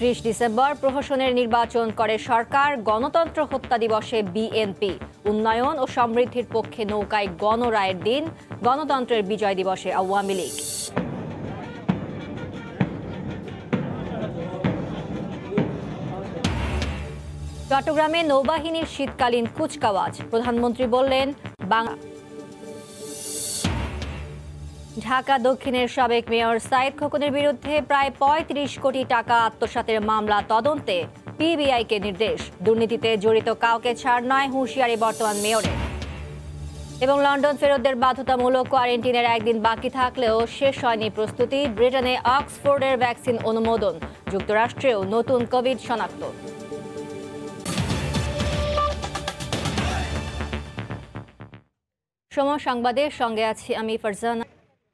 30 December প্রহসনের নির্বাচন করে সরকার। গণতন্ত্র হত্যা দিবসে বিএনপি। উন্নয়ন ও সমৃদ্ধির পক্ষে নৌকায় গণরায়ের দিন। গণতন্ত্রের বিজয় দিবসে আওয়ামী লীগ। চট্টগ্রামে নৌবাহিনীর শীতকালীন কুচকাওয়াজ। প্রধানমন্ত্রী বললেন, ঢাকা দক্ষিণের সাবেক মেয়র সাইদ খোকনের বিরুদ্ধে প্রায় ৩৫ কোটি টাকা আত্মসাতের মামলা তদন্তে পিবিআইকে নির্দেশ। দুর্নীতিতে জড়িত কাউকে ছাড় নয়, হুঁশিয়ারি বর্তমান মেয়রের। এবং লন্ডন ফেরতদের বাধ্যতামূলক কোয়ারেন্টিনের একদিন বাকি থাকলেও শেষ হয়নি প্রস্তুতি। ব্রিটেনে অক্সফোর্ডের ভ্যাকসিন অনুমোদন। যুক্তরাষ্ট্রেও নতুন কোভিড শনাক্ত। সময় সংবাদের সঙ্গে আছি আমি ফারজানা।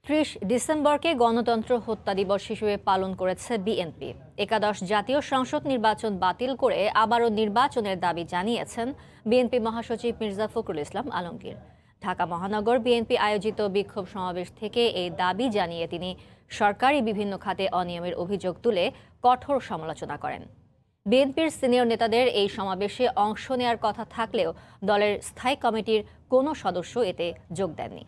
30 ডিসেম্বরকে গণতন্ত্র হত্যা দিবস হিসেবে পালন করেছে বিএনপি। একাদশ জাতীয় সংসদ নির্বাচন বাতিল করে আবারও নির্বাচনের দাবি জানিয়েছেন বিএনপি মহাসচিব মির্জা ফখরুল ইসলাম আলমগীর। ঢাকা মহানগর বিএনপি আয়োজিত বিক্ষোভ সমাবেশ থেকে এই দাবি জানিয়ে তিনি সরকারি বিভিন্ন খাতে অনিয়মের অভিযোগ তুলে কঠোর সমালোচনা করেন। বিএনপির সিনিয়র নেতাদের এই সমাবেশে অংশ নেওয়ার কথা থাকলেও দলের স্থায়ী কমিটির কোনো সদস্য এতে যোগ দেননি।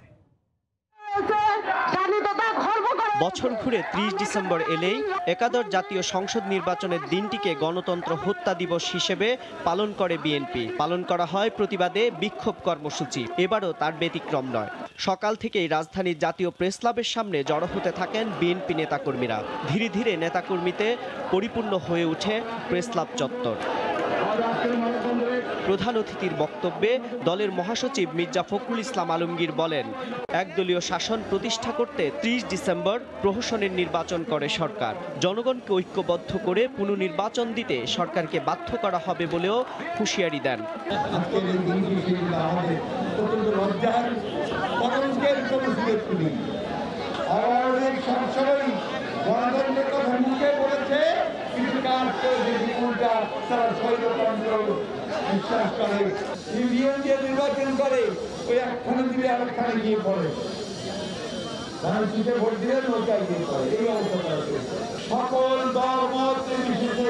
বছর ঘুরে 30 ডিসেম্বর এলেই একাদশ জাতীয় সংসদ নির্বাচনের দিনটিকে গণতন্ত্র হত্যা দিবস হিসেবে পালন করে বিএনপি। পালন করা হয় প্রতিবাদে বিক্ষোভ কর্মসূচি। এবারও তার ব্যতিক্রম নয়। সকাল থেকেই রাজধানীর জাতীয় প্রেস ক্লাবের সামনে জড়ো হতে থাকেন বিএনপি নেতাকর্মীরা। ধীরে ধীরে নেতাকর্মীতে পরিপূর্ণ হয়ে ওঠে প্রেস ক্লাব চত্বর। প্রধান অতিথির বক্তব্যে দলের মহাসচিব মির্জা ফখরুল ইসলাম আলমগীর বলেন, একদলীয় শাসন প্রতিষ্ঠা করতে 30 ডিসেম্বর প্রহসনের নির্বাচন করে সরকার। জনগণকে ঐক্যবদ্ধ করে পুনর্নির্বাচন দিতে সরকারকে বাধ্য করা হবে বলেও হুঁশিয়ারি দেন। বিশ্বাস করে ইভিএম দিয়ে নির্বাচন করে ওই একখানে দিলে আরেকখানে গিয়ে পড়ে, ভোট দিলে নৌকায় গিয়ে পড়ে। এই অবস্থা সকল দল মত নির্বিশেষে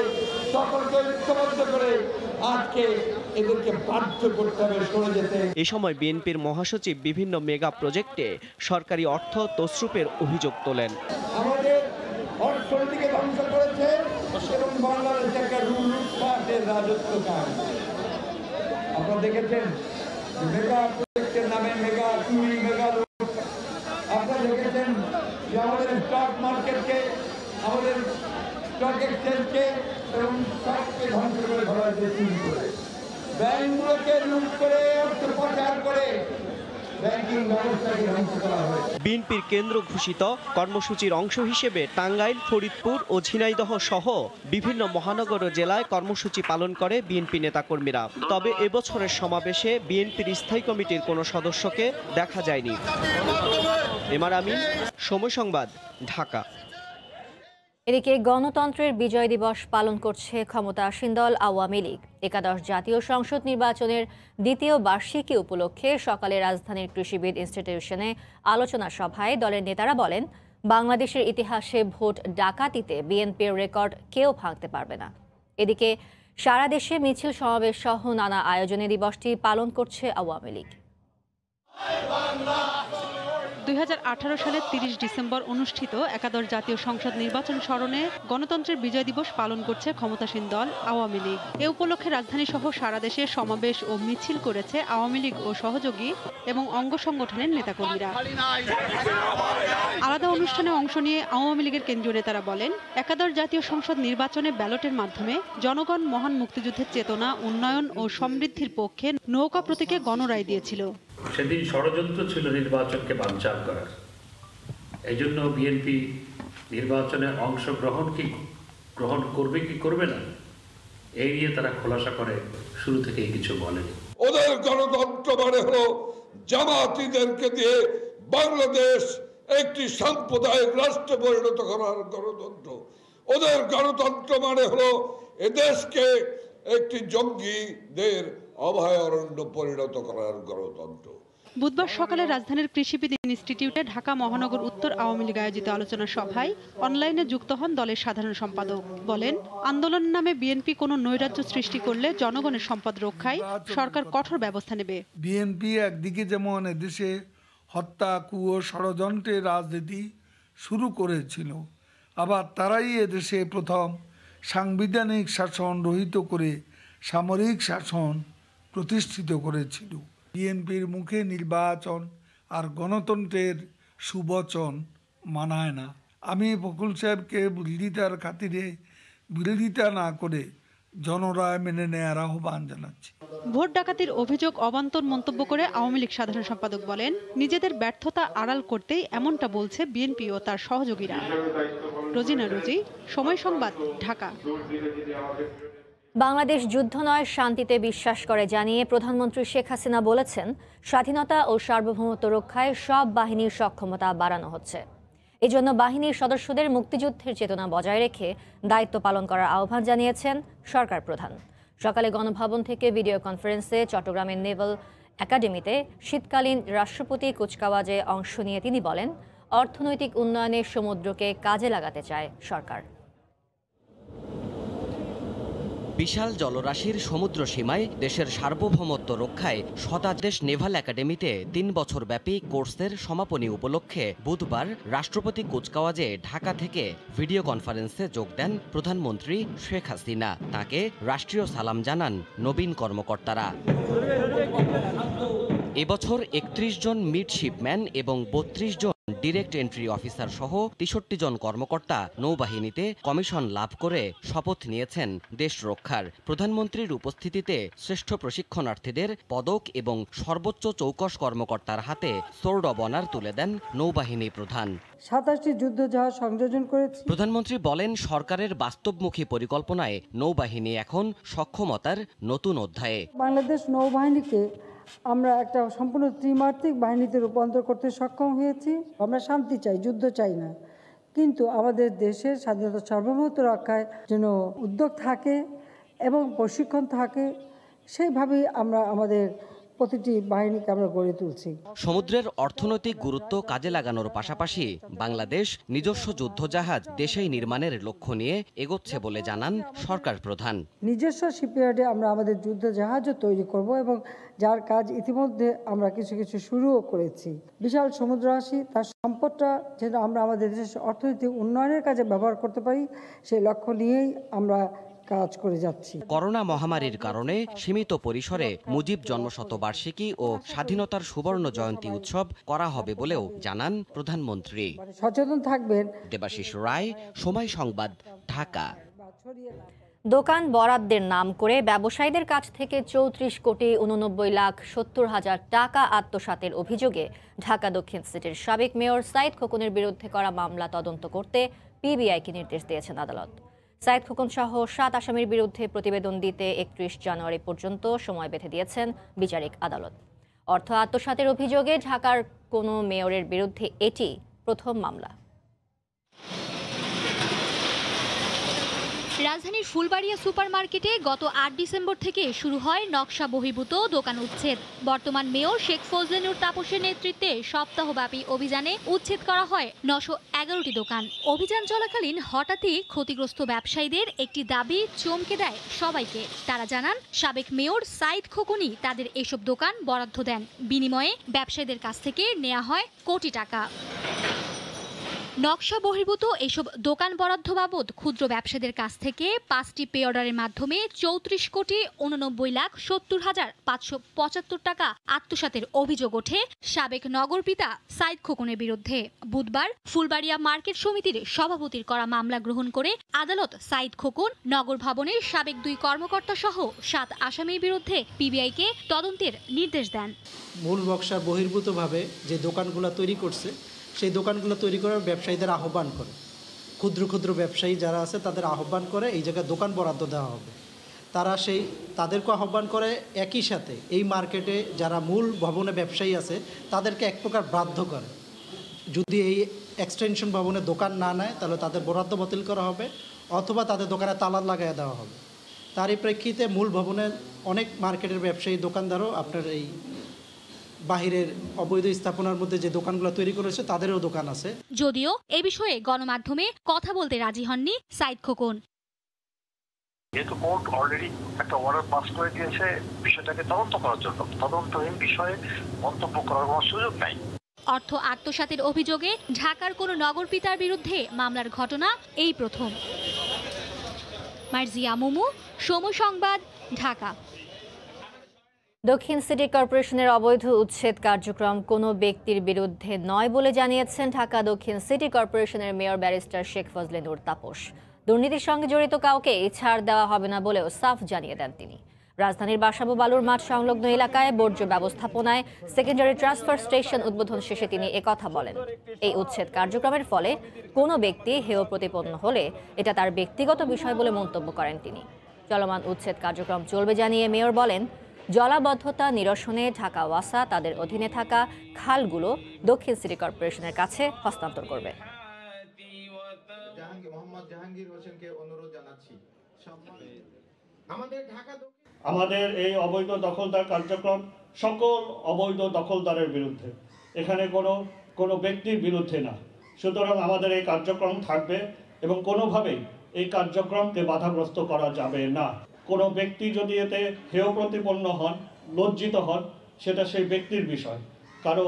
সকলকে ঐক্যবদ্ধ করে আজকে এদেরকে বাধ্য করতে হবে সরে যেতে। এ সময় বিএনপির মহাসচিব বিভিন্ন মেগা প্রজেক্টে সরকারি অর্থ তছরূপের অভিযোগ তোলেন। আমাদের অর্থনীতিকে ধ্বংস করেছে এবং বাংলাদেশ একটা লুটপাটের রাজত্ব কাজ। আপনারা দেখেছেন মেগা প্রজেক্টের নামে মেগা চুরি, মেগা লুট। আপনারা দেখেছেন যে আমাদের স্টক মার্কেটকে, আমাদের স্টক এক্সচেঞ্জকে এবং সবকে ধ্বংস করে ধরা হয়েছে চুরি করে। ব্যাংকগুলোকে লুট করে অর্থ পাচার করে ব্যাংকিং ব্যবস্থাকে ধ্বংস করা হয়। বিএনপির কেন্দ্র ঘোষিত কর্মসূচির অংশ হিসেবে টাঙ্গাইল, ফরিদপুর ও ঝিনাইদহ সহ বিভিন্ন মহানগর ও জেলায় কর্মসূচি পালন করে বিএনপি নেতাকর্মীরা। তবে এবছরের সমাবেশে বিএনপির স্থায়ী কমিটির কোনো সদস্যকে দেখা যায়নি। এমআর আমিন, সময় সংবাদ, ঢাকা। এদিকে গণতন্ত্রের বিজয় দিবস পালন করছে ক্ষমতাসীন দল আওয়ামী লীগ। একাদশ জাতীয় সংসদ নির্বাচনের দ্বিতীয় বার্ষিকী উপলক্ষে সকালে রাজধানীর কৃষিবিদ ইনস্টিটিউশনে আলোচনা সভায় দলের নেতারা বলেন, বাংলাদেশের ইতিহাসে ভোট ডাকাতিতে বিএনপির রেকর্ড কেউ ভাঙতে পারবে না। এদিকে সারা দেশে মিছিল সমাবেশ সহ নানা আয়োজনে দিবসটি পালন করছে আওয়ামী লীগ। 2018 সালের 30 ডিসেম্বর অনুষ্ঠিত একাদশ জাতীয় সংসদ নির্বাচন স্মরণে গণতন্ত্রের বিজয় দিবস পালন করছে ক্ষমতাসীন দল আওয়ামী লীগ। এ উপলক্ষে রাজধানী সহ সারা দেশে সমাবেশ ও মিছিল করেছে আওয়ামী লীগ ও সহযোগী এবং অঙ্গ সংগঠনের নেতাকর্মীরা। আলাদা অনুষ্ঠানে অংশ নিয়ে আওয়ামী লীগের কেন্দ্রীয় নেতারা বলেন, একাদশ জাতীয় সংসদ নির্বাচনে ব্যালটের মাধ্যমে জনগণ মহান মুক্তিযুদ্ধের চেতনা, উন্নয়ন ও সমৃদ্ধির পক্ষে নৌকা প্রতীকে গণরায় দিয়েছিল। সেদিন ষড়যন্ত্র ছিল নির্বাচনকে বানচাল করার। এই জন্য বিএনপি নির্বাচনে গ্রহণ করবে কি করবে না এই নিয়ে তারা খোলাসা করে শুরু থেকেই কিছু বলেনি। ওদের গণতন্ত্র মানে হলো জামাতিদেরকে দিয়ে বাংলাদেশ একটি সাম্প্রদায়িক রাষ্ট্রে পরিণত করার গণতন্ত্র। ওদের গণতন্ত্র মানে হলো এদেশকে একটি জঙ্গিদের অভয়ারণ্য পরিণত করার গণতন্ত্র। বুধবার সকালে রাজধানীর কৃষিবিদ ইনস্টিটিউটে ঢাকা মহানগর উত্তর আওয়ামী লীগ আয়োজিত আলোচনা সভায় অনলাইনে যুক্ত হন দলের সাধারণ সম্পাদক। বলেন, আন্দোলনের নামে বিএনপি কোনো নৈরাজ্য সৃষ্টি করলে জনগণের সম্পদ রক্ষায় সরকার কঠোর ব্যবস্থা নেবে। বিএনপি একদিকে যেমন এদেশে হত্যা, কুয়ো, ষড়যন্ত্রের রাজনীতি শুরু করেছিল, আবার তারাই এদেশে প্রথম সাংবিধানিক শাসন রহিত করে সামরিক শাসন প্রতিষ্ঠিত করেছিল। বিএনপির মুখে নির্বাচন আর গণতন্ত্রের সুবচন মানায় না। আমি বকুল সাহেবকে বিরোধিতার খাতিরে বিরোধিতা না করে জনরায় মেনে নেয়ার আহ্বান জানাচ্ছি। ভোট ডাকাতির অভিযোগ অবান্তর মন্তব্য করে আওয়ামী লীগ সাধারণ সম্পাদক বলেন, নিজেদের ব্যর্থতা আড়াল করতেই এমনটা বলছে বিএনপি ও তার সহযোগীরা। রোজিনা রোজি, সময় সংবাদ, ঢাকা। বাংলাদেশ যুদ্ধ নয়, শান্তিতে বিশ্বাস করে জানিয়ে প্রধানমন্ত্রী শেখ হাসিনা বলেছেন, স্বাধীনতা ও সার্বভৌমত্ব রক্ষায় সব বাহিনীর সক্ষমতা বাড়ানো হচ্ছে। এজন্য বাহিনীর সদস্যদের মুক্তিযুদ্ধের চেতনা বজায় রেখে দায়িত্ব পালন করার আহ্বান জানিয়েছেন সরকার প্রধান। সকালে গণভবন থেকে ভিডিও কনফারেন্সে চট্টগ্রামের নেভাল একাডেমিতে শীতকালীন রাষ্ট্রপতি কুচকাওয়াজে অংশ নিয়ে তিনি বলেন, অর্থনৈতিক উন্নয়নে সমুদ্রকে কাজে লাগাতে চায় সরকার। বিশাল জলরাশির সমুদ্র সীমায় দেশের সার্বভৌমত্ব রক্ষায় শতাদেশ নেভাল একাডেমিতে ৩ বছরব্যাপী কোর্সের সমাপনী উপলক্ষে বুধবার রাষ্ট্রপতি কুচকাওয়াজে ঢাকা থেকে ভিডিও কনফারেন্সে যোগ দেন প্রধানমন্ত্রী শেখ হাসিনা। তাকে রাষ্ট্রীয় সালাম জানান নবীন কর্মকর্তারা। এবছর ৩১ জন মিডশিপম্যান এবং ৩২ জন ডিরেক্ট এন্ট্রি অফিসার সহ ৬৩ জন কর্মকর্তা নৌবাহিনীতে কমিশন লাভ করে শপথ নিয়েছেন দেশ রক্ষার। প্রধানমন্ত্রীর উপস্থিতিতে শ্রেষ্ঠ প্রশিক্ষণার্থীদের পদক এবং সর্বোচ্চ চৌকস কর্মকর্তার হাতে সোর্ড অব অনার তুলে দেন নৌবাহিনী প্রধান। ২৭টি যুদ্ধজাহাজ সংযোজন করেছি। প্রধানমন্ত্রী বলেন, সরকারের বাস্তবমুখী পরিকল্পনায় নৌবাহিনী এখন সক্ষমতার নতুন অধ্যায়ে। বাংলাদেশ নৌবাহিনীকে আমরা একটা সম্পূর্ণ ত্রিমাত্রিক বাহিনীতে রূপান্তর করতে সক্ষম হয়েছি। আমরা শান্তি চাই, যুদ্ধ চাই না, কিন্তু আমাদের দেশের স্বাধীনতা সার্বভৌমত্ব রক্ষায় যেন উদ্যোগ থাকে এবং প্রশিক্ষণ থাকে, সেইভাবেই আমরা আমাদের প্রতিটি বাহিনীকে আমরা গড়ে তুলছি। সমুদ্রের অর্থনৈতিক গুরুত্ব কাজে লাগানোর পাশাপাশি বাংলাদেশ নিজস্ব যুদ্ধজাহাজ দেশেই নির্মাণের লক্ষ্য নিয়ে এগোচ্ছে বলে জানান সরকার প্রধান। নিজস্ব শিপইয়ার্ডে আমরা আমাদের যুদ্ধজাহাজও তৈরি করব এবং যার কাজ ইতিমধ্যে আমরা কিছু কিছু শুরুও করেছি। বিশাল সমুদ্ররাশি, তার সম্পদটা যেন আমরা আমাদের দেশের অর্থনৈতিক উন্নয়নের কাজে ব্যবহার করতে পারি, সেই লক্ষ্য নিয়েই আমরা কাজ করে যাচ্ছি। করোনা মহামারীর কারণে সীমিত পরিসরে মুজিব জন্মশতবার্ষিকী ও স্বাধীনতার সুবর্ণ জয়ন্তী উৎসব করা হবে বলেও জানান প্রধানমন্ত্রী। সচেতন থাকবেন। দেবাশিস রায়, সময় সংবাদ, ঢাকা। দোকান বরাদ্দের নাম করে ব্যবসায়ীদের কাছ থেকে ৩৪,89,70,০০০ টাকা আত্মসাতের অভিযোগে ঢাকা দক্ষিণ সিটির সাবেক মেয়র সাইদ খোকনের বিরুদ্ধে করা মামলা তদন্ত করতে পিবিআইকে নির্দেশ দিয়েছেন আদালত। সাইদ খোকন সহ 7 আসামির বিরুদ্ধে প্রতিবেদন দিতে ৩১ জানুয়ারি পর্যন্ত সময় বেঁধে দিয়েছেন বিচারিক আদালত। অর্থ আত্মসাতের অভিযোগে ঢাকার কোনো মেয়রের বিরুদ্ধে এটি প্রথম মামলা। রাজধানীর ফুলবাড়িয়া সুপার মার্কেটে গত ৮ ডিসেম্বর থেকে শুরু হয় নকশা বহির্ভূত দোকান উচ্ছেদ। বর্তমান মেয়র শেখ ফজলে নূর তাপসের নেতৃত্বে সপ্তাহব্যাপী অভিযানে উচ্ছেদ করা হয় ৯১১টি দোকান। অভিযান চলাকালীন হঠাৎই ক্ষতিগ্রস্ত ব্যবসায়ীদের একটি দাবি চমকে দেয় সবাইকে। তারা জানান, সাবেক মেয়র সাইদ খোকনই তাদের এসব দোকান বরাদ্দ দেন। বিনিময়ে ব্যবসায়ীদের কাছ থেকে নেওয়া হয় কোটি টাকা। নকশা বহির্ভূত এসব দোকান বরাদ্দ বাবদ ক্ষুদ্র ব্যবসায়ীদের কাছ থেকে 5টি পে অর্ডারের মাধ্যমে ৩৪,89,70,৫৭৫ টাকা আত্মসাতের অভিযোগ ওঠে সাবেক নগরপিতা সাইদ খোকনের বিরুদ্ধে। বুধবার ফুলবাড়িয়া মার্কেট সমিতির সভাপতির করা মামলা গ্রহণ করে আদালত সাইদ খোকন, নগর ভবনের সাবেক 2 কর্মকর্তা সহ 7 আসামির বিরুদ্ধে পিবিআইকে তদন্তের নির্দেশ দেন। মূল নকশা বহির্ভূতভাবে যে দোকানগুলো তৈরি করছে, সেই দোকানগুলো তৈরি করার ব্যবসায়ীদের আহ্বান করে, ক্ষুদ্র ক্ষুদ্র ব্যবসায়ী যারা আছে তাদের আহ্বান করে এই জায়গায় দোকান বরাদ্দ দেওয়া হবে। তারা তাদেরকে আহ্বান করে, একই সাথে এই মার্কেটে যারা মূল ভবনে ব্যবসায়ী আছে তাদেরকে এক প্রকার বাধ্য করে, যদি এই এক্সটেনশন ভবনে দোকান না নেয় তাহলে তাদের বরাদ্দ বাতিল করা হবে অথবা তাদের দোকানে তালা লাগাই দেওয়া হবে। তারই প্রেক্ষিতে মূল ভবনের অনেক মার্কেটের ব্যবসায়ী দোকানদারও আপনার এই বাহিরের অবৈধ স্থাপনার মধ্যে যে দোকানগুলো তৈরি করেছে তাদেরও দোকান আছে। যদিও এ বিষয়ে গণমাধ্যমে কথা বলতে রাজি হননি সাইদ খোকন। যেহেতু কোর্ট অলরেডি একটা অর্ডার পাস করে দিয়েছে বিষয়টাকে তদন্ত করার জন্য, তদন্তহীন বিষয়ে মন্তব্য করার কোনো সুযোগ নাই। অর্থ আত্মসাতের অভিযোগে ঢাকার কোনো নগরপিতার বিরুদ্ধে মামলার ঘটনা এই প্রথম। মার্জিয়া মুমু, সময় সংবাদ, ঢাকা। দক্ষিণ সিটি কর্পোরেশনের অবৈধ উচ্ছেদ কার্যক্রম কোনো ব্যক্তির বিরুদ্ধে নয় বলে জানিয়েছেন ঢাকা দক্ষিণ সিটি কর্পোরেশনের মেয়র ব্যারিস্টার শেখ ফজলে নূর তাপস। দুর্নীতির সঙ্গে জড়িত কাউকে ছাড় দেওয়া হবে না বলেও সাফ জানিয়ে দেন তিনি। রাজধানীর বাসাবো বালুর মাঠ সংলগ্ন এলাকায় বর্জ্য ব্যবস্থাপনায় সেকেন্ডারি ট্রান্সফার স্টেশন উদ্বোধন শেষে তিনি একথা বলেন। এই উচ্ছেদ কার্যক্রমের ফলে কোনো ব্যক্তি হেয় প্রতিপন্ন হলে এটা তার ব্যক্তিগত বিষয় বলে মন্তব্য করেন তিনি। চলমান উচ্ছেদ কার্যক্রম চলবে জানিয়ে মেয়র বলেন, জলাবদ্ধতা নিরসনে ঢাকা ওয়াসা তাদের অধীনে থাকা খালগুলো দক্ষিণ সিটি কর্পোরেশনের কাছে হস্তান্তর করবে। আমাদের এই অবৈধ দখলদার কার্যক্রম সকল অবৈধ দখলদারের বিরুদ্ধে, এখানে কোনো ব্যক্তির বিরুদ্ধে না। সুতরাং আমাদের এই কার্যক্রম থাকবে এবং কোনোভাবেই এই কার্যক্রমকে বাধাগ্রস্ত করা যাবে না। কোনো ব্যক্তি যদি এতে হেয় প্রতিপন্ন হন, লজ্জিত হন, সেটা সেই ব্যক্তির বিষয়, কারো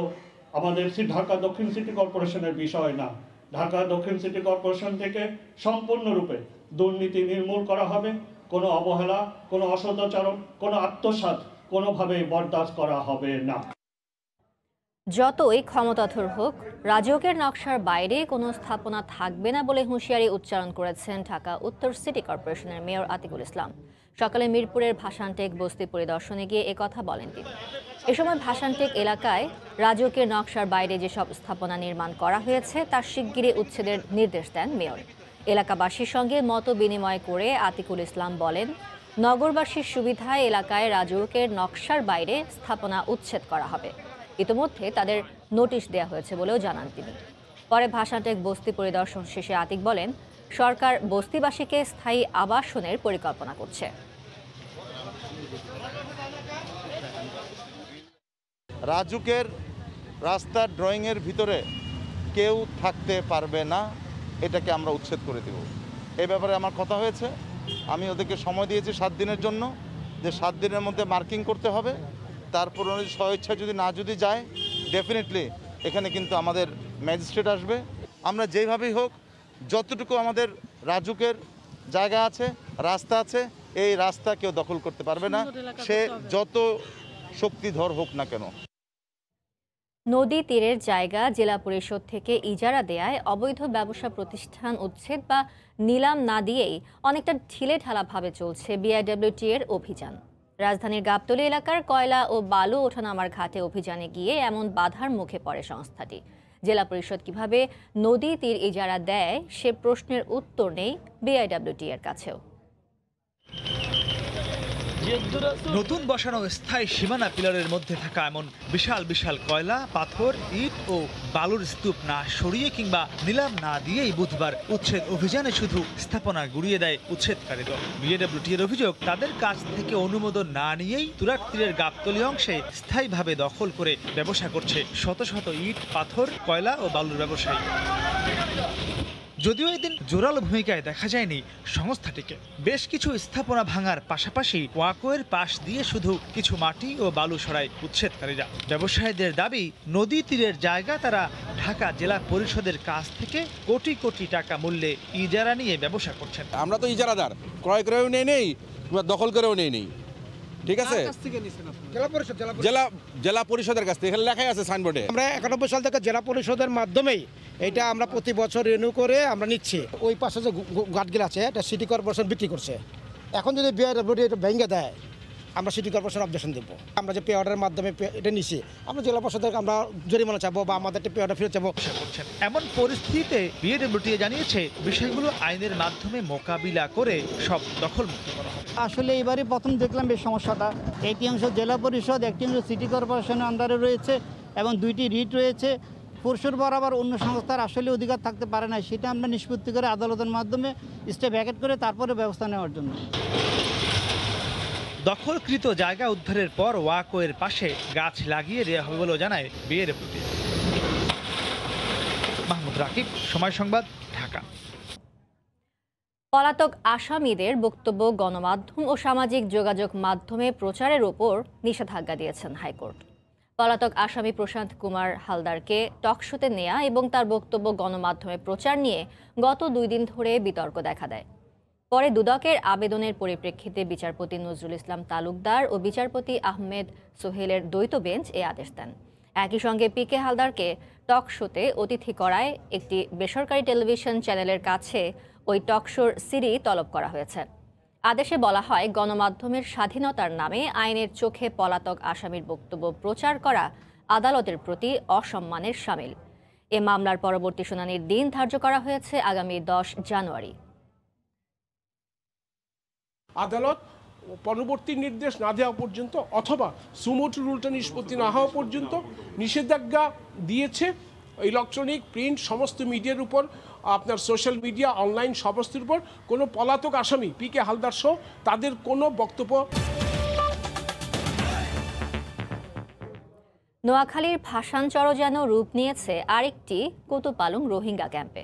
আমাদের ঢাকা দক্ষিণ সিটি কর্পোরেশনের বিষয় না। ঢাকা দক্ষিণ সিটি কর্পোরেশন থেকে সম্পূর্ণরূপে দুর্নীতি নির্মূল করা হবে। কোনো অবহেলা, কোনো অসদাচরণ, কোনো আত্মসাৎ কোনোভাবেই বরদাস্ত করা হবে না। যতই ক্ষমতাধর হোক, রাজউকের নকশার বাইরে কোনো স্থাপনা থাকবে না বলে হুঁশিয়ারি উচ্চারণ করেছেন ঢাকা উত্তর সিটি কর্পোরেশনের মেয়র আতিকুল ইসলাম। সকালে মিরপুরের ভাসানটেক বস্তি পরিদর্শনে গিয়ে একথা বলেন তিনি। এ সময় ভাসানটেক এলাকায় রাজউকের নকশার বাইরে যেসব স্থাপনা নির্মাণ করা হয়েছে তার শিগগিরই উচ্ছেদের নির্দেশ দেন মেয়র। এলাকাবাসীর সঙ্গে মত বিনিময় করে আতিকুল ইসলাম বলেন, নগরবাসীর সুবিধায় এলাকায় রাজউকের নকশার বাইরে স্থাপনা উচ্ছেদ করা হবে। ইতিমধ্যে তাদের নোটিশ দেওয়া হয়েছে বলেও জানান তিনি। পরে ভাসানটেক বস্তি পরিদর্শন শেষে আতিক বলেন, সরকার বস্তিবাসীকে স্থায়ী আবাসনের পরিকল্পনা করছে। রাজুকের রাস্তার ড্রয়িংয়ের ভিতরে কেউ থাকতে পারবে না, এটাকে আমরা উচ্ছেদ করে দেব। এই ব্যাপারে আমার কথা হয়েছে। আমি ওদেরকে সময় দিয়েছি 7 দিনের জন্য, যে 7 দিনের মধ্যে মার্কিং করতে হবে। তারপর স্বেচ্ছা যদি যায়, ডেফিনেটলি এখানে কিন্তু আমাদের ম্যাজিস্ট্রেট আসবে। আমরা যেইভাবেই হোক, যতটুকু আমাদের রাজুকের জায়গা আছে, রাস্তা আছে, এই রাস্তা কেউ দখল করতে পারবে না, সে যত শক্তিধর হোক না কেন। নদী তীরের জায়গা জেলা পরিষদ থেকে ইজারা দেয়ায় অবৈধ ব্যবসা প্রতিষ্ঠান উচ্ছেদ বা নিলাম না দিয়েই অনেকটা ঢিলেঢালাভাবে চলছে বিআইডব্লিউটি এর অভিযান। রাজধানীর গাবতলী এলাকার কয়লা ও বালু ওঠানামার ঘাটে অভিযানে গিয়ে এমন বাধার মুখে পড়ে সংস্থাটি। জেলা পরিষদ কিভাবে নদী তীর ইজারা দেয় সে প্রশ্নের উত্তর নেই বিআইডব্লিউটি এর কাছেও। নতুন বসানো স্থায়ী সীমানা পিলারের মধ্যে থাকা এমন বিশাল বিশাল কয়লা, পাথর, ইট ও বালুর স্তূপ না সরিয়ে কিংবা নিলাম না দিয়েই বুধবার উচ্ছেদ অভিযানে শুধু স্থাপনা গুড়িয়ে দেয় উচ্ছেদকারী দল। বিএডব্লিউটি এর অভিযোগ, তাদের কাছ থেকে অনুমোদন না নিয়েই তুরাগ তীরের গাবতলী অংশে স্থায়ীভাবে দখল করে ব্যবসা করছে শত শত ইট, পাথর, কয়লা ও বালুর ব্যবসায়ী। যদিও এদিন জোরালো ভূমিকায় দেখা যায়নি সংস্থাটিকে। বেশ কিছু স্থাপনা ভাঙার পাশাপাশি ওয়াকওয়ের পাশ দিয়ে শুধু কিছু মাটি ও বালু সরায় উচ্ছেদকারীরা। ব্যবসায়ীদের দাবি, নদী তীরের জায়গা তারা ঢাকা জেলা পরিষদের কাছ থেকে কোটি কোটি টাকা মূল্যে ইজারা নিয়ে ব্যবসা করছেন। আমরা তো ইজারাদার, ক্রয় করেও নেই, দখল করেও নেই। ঠিক আছে, জেলা পরিষদের কাছ থেকে, এখানে লেখাই আছে সাইনবোর্ডে। আমরা 91 সাল থেকে জেলা পরিষদের মাধ্যমেই এটা আমরা প্রতি বছর রিনিউ করে আমরা নিচ্ছি। ওই পাশে যে গাটগুলো আছে এটা সিটি কর্পোরেশন বিক্রি করছে। এখন যদি বিআইডব্লিউটি এটা ভেঙে দেয়, আমরা সিটি কর্পোরেশন অবজেকশন দেব। আমরা যে পে অর্ডারের মাধ্যমে এটা নিছি, আমরা জেলা পরিষদের আমরা জরিমানা চাবো বা আমাদের পে অর্ডার ফেরত চাবো। এমন পরিস্থিতিতে বিএডব্লিউটি জানিয়েছে বিষয়গুলো আইনের মাধ্যমে মোকাবিলা করে সব দখল মুক্ত করা হবে। আসলে এবারে প্রথম দেখলাম এই সমস্যাটা। একটি অংশ জেলা পরিষদ, একটি অংশ সিটি কর্পোরেশনের আন্ডারে রয়েছে এবং 2টি রিট রয়েছে। পরশুর বরাবর অন্য সংস্থার আসলে অধিকার থাকতে পারে না, সেটা আমরা নিষ্পত্তি করে আদালতের মাধ্যমে স্টে ভ্যাকেট করে তারপরে ব্যবস্থা নেওয়ার জন্য। দখলকৃত জায়গা উদ্ধারের পর ওয়াকওয়ের পাশে গাছ লাগিয়ে দেওয়া হবে বলেও জানায় বিএনপি। মাহমুদ রাকিব, সময় সংবাদ, ঢাকা। পলাতক আসামিদের বক্তব্য গণমাধ্যম ও সামাজিক যোগাযোগ মাধ্যমে প্রচারের ওপর নিষেধাজ্ঞা দিয়েছেন হাইকোর্ট। পলাতক আসামি প্রশান্ত কুমার হালদারকে টকশোতে নেয়া এবং তার বক্তব্য গণমাধ্যমে প্রচার নিয়ে গত 2 দিন ধরে বিতর্ক দেখা দেয়। পরে দুদকের আবেদনের পরিপ্রেক্ষিতে বিচারপতি নজরুল ইসলাম তালুকদার ও বিচারপতি আহমেদ সোহেলের দ্বৈত বেঞ্চ এ আদেশ দেন। একই সঙ্গে পিকে হালদারকে টকশোতে অতিথি করায় একটি বেসরকারি টেলিভিশন চ্যানেলের কাছে ওই টকশোর সিডি তলব করা হয়েছে। আদেশে বলা হয়, গণমাধ্যমের স্বাধীনতার নামে আইনের চোখে পলাতক আসামির বক্তব্য প্রচার করা আদালতের প্রতি অসম্মানের শামিল। এ মামলার পরবর্তী শুনানির দিন ধার্য করা হয়েছে আগামী 10 জানুয়ারি। আদালত পরবর্তী নির্দেশ না দেওয়া পর্যন্ত অথবা সুমোটো রুলটা নিষ্পত্তি না হওয়া পর্যন্ত নিষেধাজ্ঞা দিয়েছে ইলেকট্রনিক, প্রিন্ট সমস্ত মিডিয়ার উপর, আপনার সোশ্যাল মিডিয়া, অনলাইন সমস্তের উপর কোনো পলাতক আসামি পিকে হালদার সহ তাদের কোনো বক্তব্য। নোয়াখালীর ভাসানচরও যেন রূপ নিয়েছে আরেকটি কুতুপালং রোহিঙ্গা ক্যাম্পে।